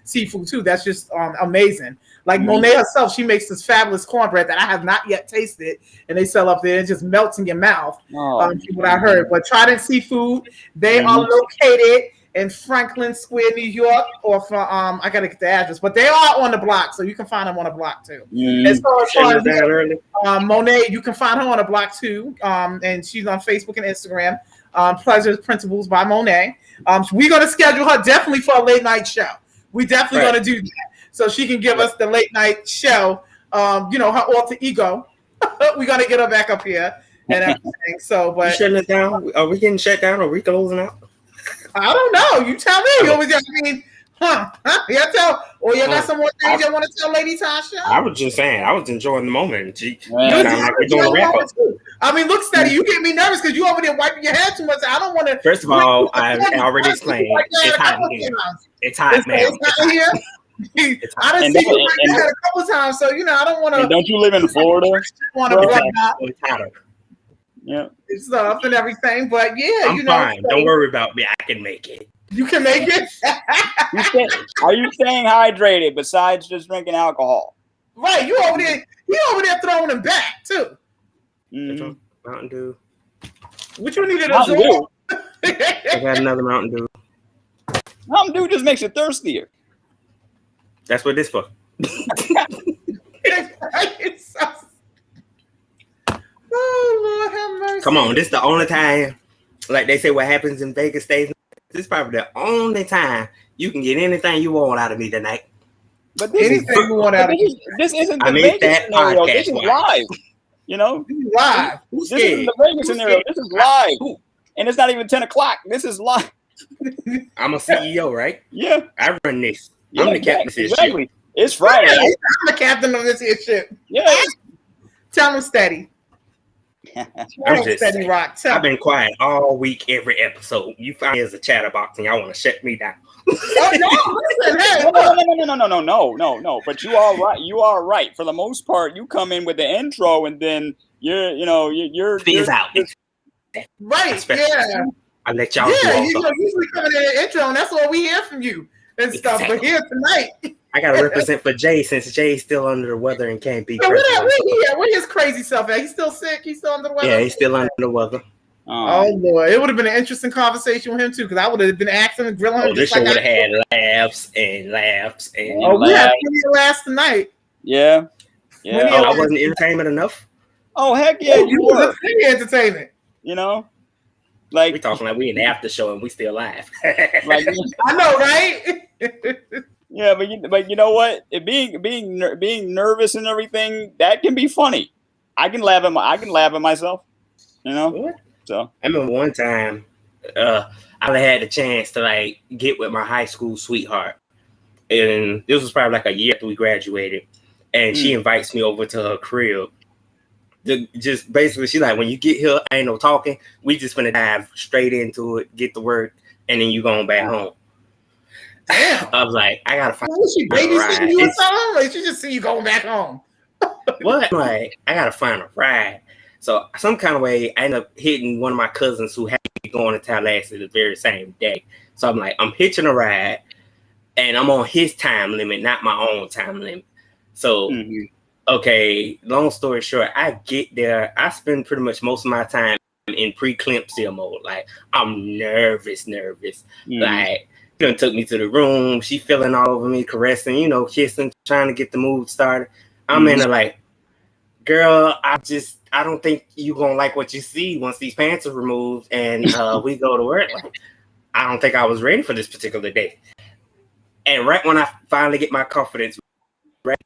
seafood too. That's just amazing. Like Monet herself, she makes this fabulous cornbread that I have not yet tasted, and they sell up there. It just melts in your mouth. What I heard. But Trident Seafood, they are located in Franklin Square, New York, or from I gotta get the address, but they are on the block, so you can find them on the block too. As far as Monet, you can find her on the block too, and she's on Facebook and Instagram. Pleasures Principles by Monet. We're going to schedule her definitely for a late night show. We definitely going to do that. So she can give us the late night show, her alter ego. We're going to get her back up here and everything. So, but you shutting it down? Are we getting shut down or are we closing out? I don't know. You tell me. You got some more things you want to tell Lady Tasha? I was just saying, I was enjoying the moment. I mean, look, Steady, you get me nervous because you over there wiping your head too much. I don't want to. First of all, I already explained. It's hot in here. It's hot, man. It's hot here. I done seen you like that a couple times, so I don't want to. Don't you live in Florida? It's hotter. Yeah, it's up and everything, but I'm fine. Don't worry about me. I can make it. You can make it. Are you staying hydrated besides just drinking alcohol? Right, you over there throwing them back too. Mountain Dew. Which one needed a Dew? I got another Mountain Dew. Mountain Dew just makes you thirstier. That's what this for. Oh Lord have mercy. Come on, this is the only time, like they say, what happens in Vegas stays. This is probably the only time you can get anything you want out of me tonight. But anything you want out of me. This isn't the Vegas scenario. This is live. This is live. This isn't the Vegas scenario. This is live. And it's not even 10 o'clock. This is live. I'm a CEO, right? Yeah. I run this. I'm the captain of this ship. It's Friday. I'm the captain of this here ship. Yeah. Tell them Steady. I've been quiet all week, every episode. You find me as a chatterbox and y'all want to shut me down. No. But you are right. You are right. For the most part, you come in with the intro and then you're Fizz out. Right. Yeah. I let y'all usually come in the intro and that's what we hear from you and stuff. But here tonight, I gotta represent for Jay since Jay's still under the weather and can't be. Where his crazy self at? He's still sick. He's still under the weather. Yeah, he's still under the weather. Oh Lord, it would have been an interesting conversation with him too, because I would have been asking and grilling him. This show would have had laughs and laughs and. Oh, we had plenty of laughs tonight. Yeah. Oh, I wasn't entertainment enough. Oh heck yeah, you were entertainment. You know, like we talking like we in the after show and we still live. Like, I know, right? Yeah, but you know what? Being nervous and everything, that can be funny. I can laugh at myself. You know. What? So I remember one time, I had the chance to like get with my high school sweetheart, and this was probably like a year after we graduated, and she invites me over to her crib. Just basically, she's like, when you get here, ain't no talking. We just finna dive straight into it, get to work, and then you going back home. Damn. I was like, I gotta find. Was she babysitting you or something? Like she just see you going back home. What? Like, I gotta find a ride. So some kind of way, I ended up hitting one of my cousins who had to be going to Tallahassee the very same day. So I'm like, I'm hitching a ride, and I'm on his time limit, not my own time limit. So, okay, long story short, I get there. I spend pretty much most of my time in preeclampsia mode. Like, I'm nervous. Like, she took me to the room. She feeling all over me, caressing, kissing, trying to get the mood started. I'm in there like, girl, I don't think you're going to like what you see once these pants are removed and we go to work. Like, I don't think I was ready for this particular day. And right when I finally get my confidence ready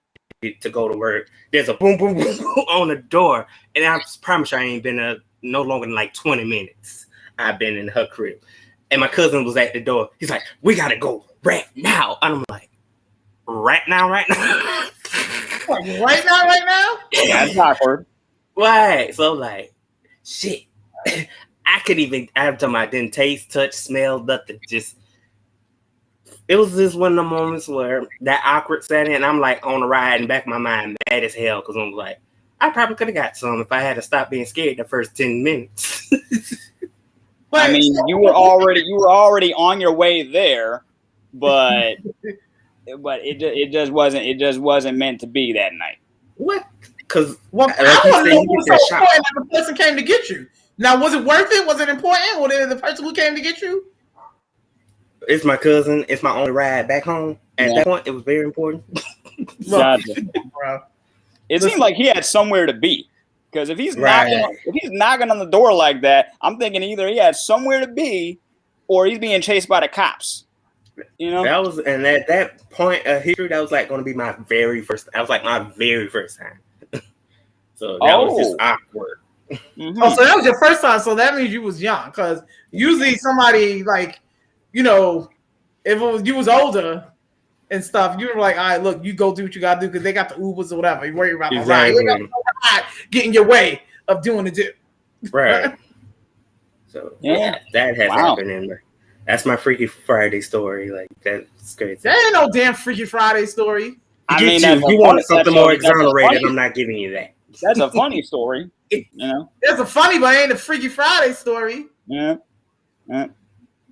to go to work, there's a boom, boom, boom, boom on the door. And I promise you I ain't been no longer than like 20 minutes. I've been in her crib. And my cousin was at the door. He's like, we got to go right now. And I'm like, right now? Like, right now? Yeah, that's awkward. Right. So like, shit. I didn't taste, touch, smell, nothing. It was just one of the moments where that awkward setting, and I'm like on the ride and back of my mind mad as hell because I'm like, I probably could have got some if I had to stop being scared the first 10 minutes. I mean, you were already on your way there, but it just wasn't meant to be that night. What? Because I want to know what was so important that the person came to get you. Now, was it worth it? Was it important? Was it the person who came to get you? It's my cousin. It's my only ride back home. At that point, it was very important. Gotcha. It seemed like he had somewhere to be. Because if he's knocking on the door like that, I'm thinking either he had somewhere to be or he's being chased by the cops. You know? That was, and at that point of history, that was like going to be my very first. That was like my very first time. So that was just awkward. Mm-hmm. Oh, so that was your first time. So that means you was young. Because usually somebody like, if you was older and stuff, you were like, all right, look, you go do what you got to do because they got the Ubers or whatever. You worry about the ride. You got to get in your way of doing the do. Right. So that has happened in there. That's my Freaky Friday story. Like, that's crazy. That ain't no damn Freaky Friday story. I mean, you wanted something more exonerated. I'm not giving you that. That's a funny story. It's a funny, but it ain't a Freaky Friday story. Yeah.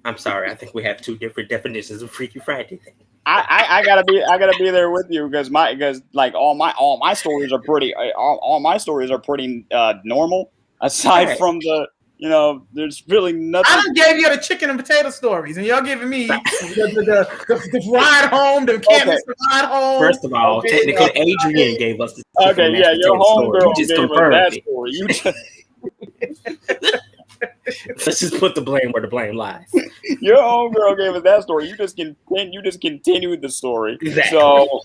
I'm sorry. I think we have two different definitions of Freaky Friday. I gotta be there with you because all my stories are pretty normal aside from the there's really nothing. I done gave you the chicken and potato stories, and y'all giving me the ride home, the campus ride home. First of all, technically, Adrian gave us the chicken and your homegirl just gave confirmed us that story. You just let's just put the blame where the blame lies. Your homegirl gave us that story. You just continued the story. Exactly. So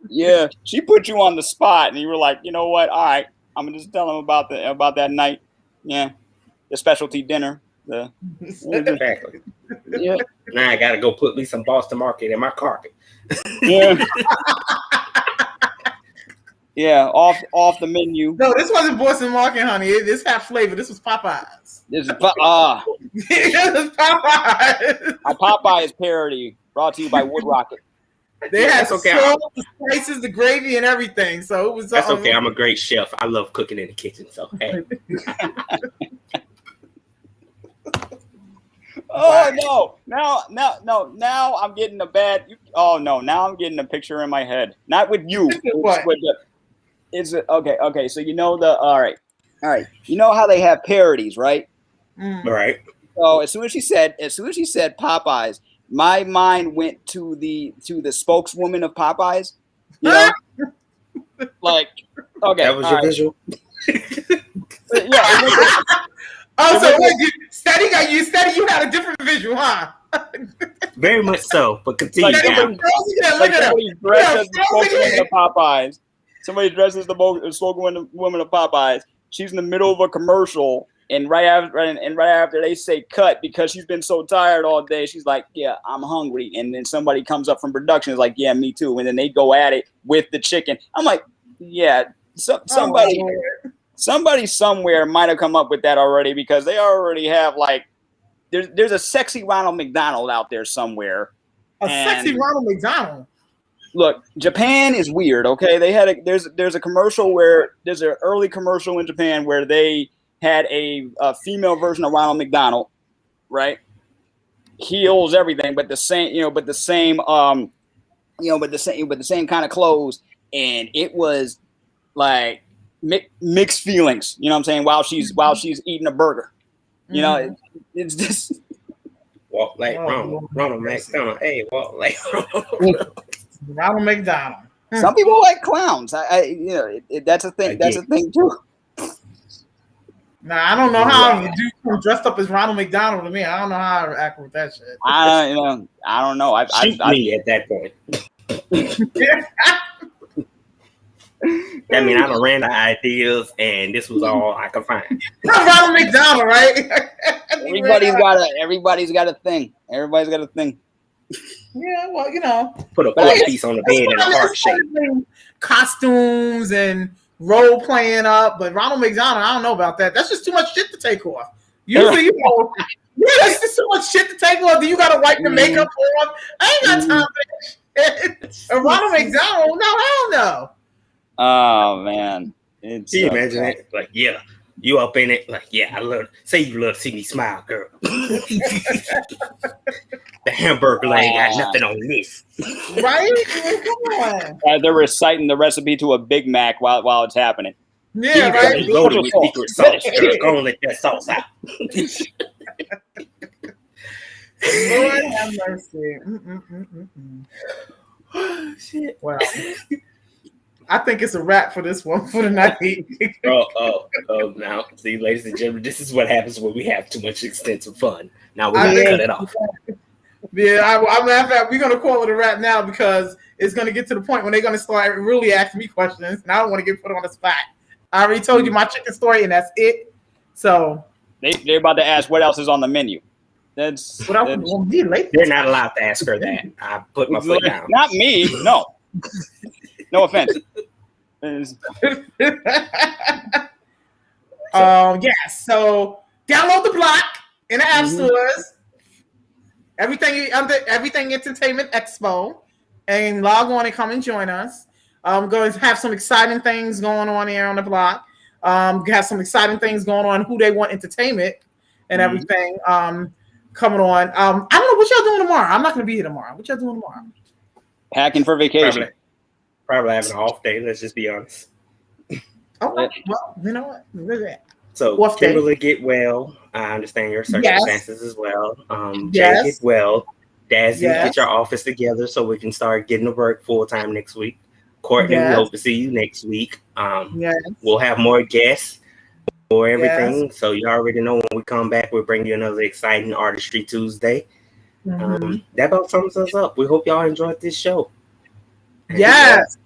yeah, she put you on the spot, and you were like, you know what? All right, I'm gonna just tell him about that night. Yeah. The specialty dinner. Exactly. Yeah. Now I gotta go put me some Boston Market in my carpet. Yeah. Yeah, off the menu. No, this wasn't Boston Market, honey. This had flavor. This was Popeyes. This is this is Popeyes. A Popeyes parody brought to you by Wood Rocket. They had salt, the spices, the gravy, and everything. So it was. That's okay. I'm a great chef. I love cooking in the kitchen. So hey. Oh no! Now I'm getting a bad. Oh no! Now I'm getting a picture in my head. Not with you. Okay. So all right. You know how they have parodies, right? Right. So as soon as she said Popeyes, my mind went to the spokeswoman of Popeyes. You know, like okay, That was your visual. Yeah. Oh, so you had a different visual, huh? Very much so, but continue. Like now. somebody dressed as the spokeswoman of Popeyes. Somebody dressed as the spokeswoman of Popeyes. She's in the middle of a commercial, and right after they say cut because she's been so tired all day, she's like, "Yeah, I'm hungry." And then somebody comes up from production, is like, "Yeah, me too." And then they go at it with the chicken. I'm like, "Yeah, somebody somewhere might have come up with that already because they already have like." There's a sexy Ronald McDonald out there somewhere. Sexy Ronald McDonald. Look, Japan is weird. Okay, they had there's a commercial where there's an early commercial in Japan where they had a female version of Ronald McDonald, right? Heels, everything, but the same kind of clothes, and it was like mixed feelings. You know what I'm saying? While she's eating a burger. You know, it's just walk like Ronald McDonald. Hey, walk like Ronald McDonald. Some people like clowns. That's a thing. That's a thing too. Nah, I don't know how you do come dressed up as Ronald McDonald to me. I don't know how I act with that shit. I don't know. Shoot me at that point. I mean, I done ran the ideas, and this was all I could find. Ronald McDonald, right? Everybody's got a thing. Everybody's got a thing. Yeah, well, you know, Put a piece on the bed in a heart shape. Costumes and role playing up, but Ronald McDonald, I don't know about that. That's just too much shit to take off. Usually, that's just too much shit to take off. Do you got to wipe the makeup off? I ain't got time for that shit. And Ronald McDonald, no, hell no. Oh man, can you imagine it? Like, yeah, you up in it? Like, yeah, you love to see me smile, girl. The hamburger ain't got nothing on this, right? Come on. They're reciting the recipe to a Big Mac while it's happening. Yeah, right. Loaded with secret sauce. Girl, go and let that sauce out. Lord have mercy. Oh, shit. Wow. I think it's a wrap for this one for the night. Oh, now, see, ladies and gentlemen, this is what happens when we have too much extensive fun. Now we're going to cut it off. Yeah, we're going to call it a wrap now because it's going to get to the point when they're going to start really asking me questions, and I don't want to get put on the spot. I already told you my chicken story, and that's it. So they're about to ask what else is on the menu. That's they're not allowed to ask her that. I put my foot down. Not me. No. No offense. Yes. So download the block in the app stores. Everything Entertainment Expo, and log on and come and join us. Going to have some exciting things going on here on the block. Have some exciting things going on. Who They Want Entertainment and everything coming on. I don't know what y'all doing tomorrow. I'm not going to be here tomorrow. What y'all doing tomorrow? Packing for vacation. Probably having an off day. Let's just be honest. Okay. Well, you know what? Look at that. So Kimberly, get well. I understand your circumstances as well. Jay, get well. Dazzy, get your office together so we can start getting to work full time next week. Courtney, we hope to see you next week. We'll have more guests for everything. So you already know when we come back, we'll bring you another exciting Artistry Tuesday. That about sums us up. We hope y'all enjoyed this show. Yes.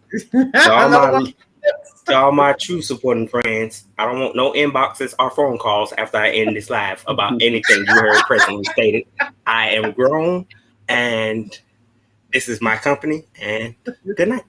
To all my true supporting friends, I don't want no inboxes or phone calls after I end this live about anything you heard presently stated. I am grown, and this is my company, and good night.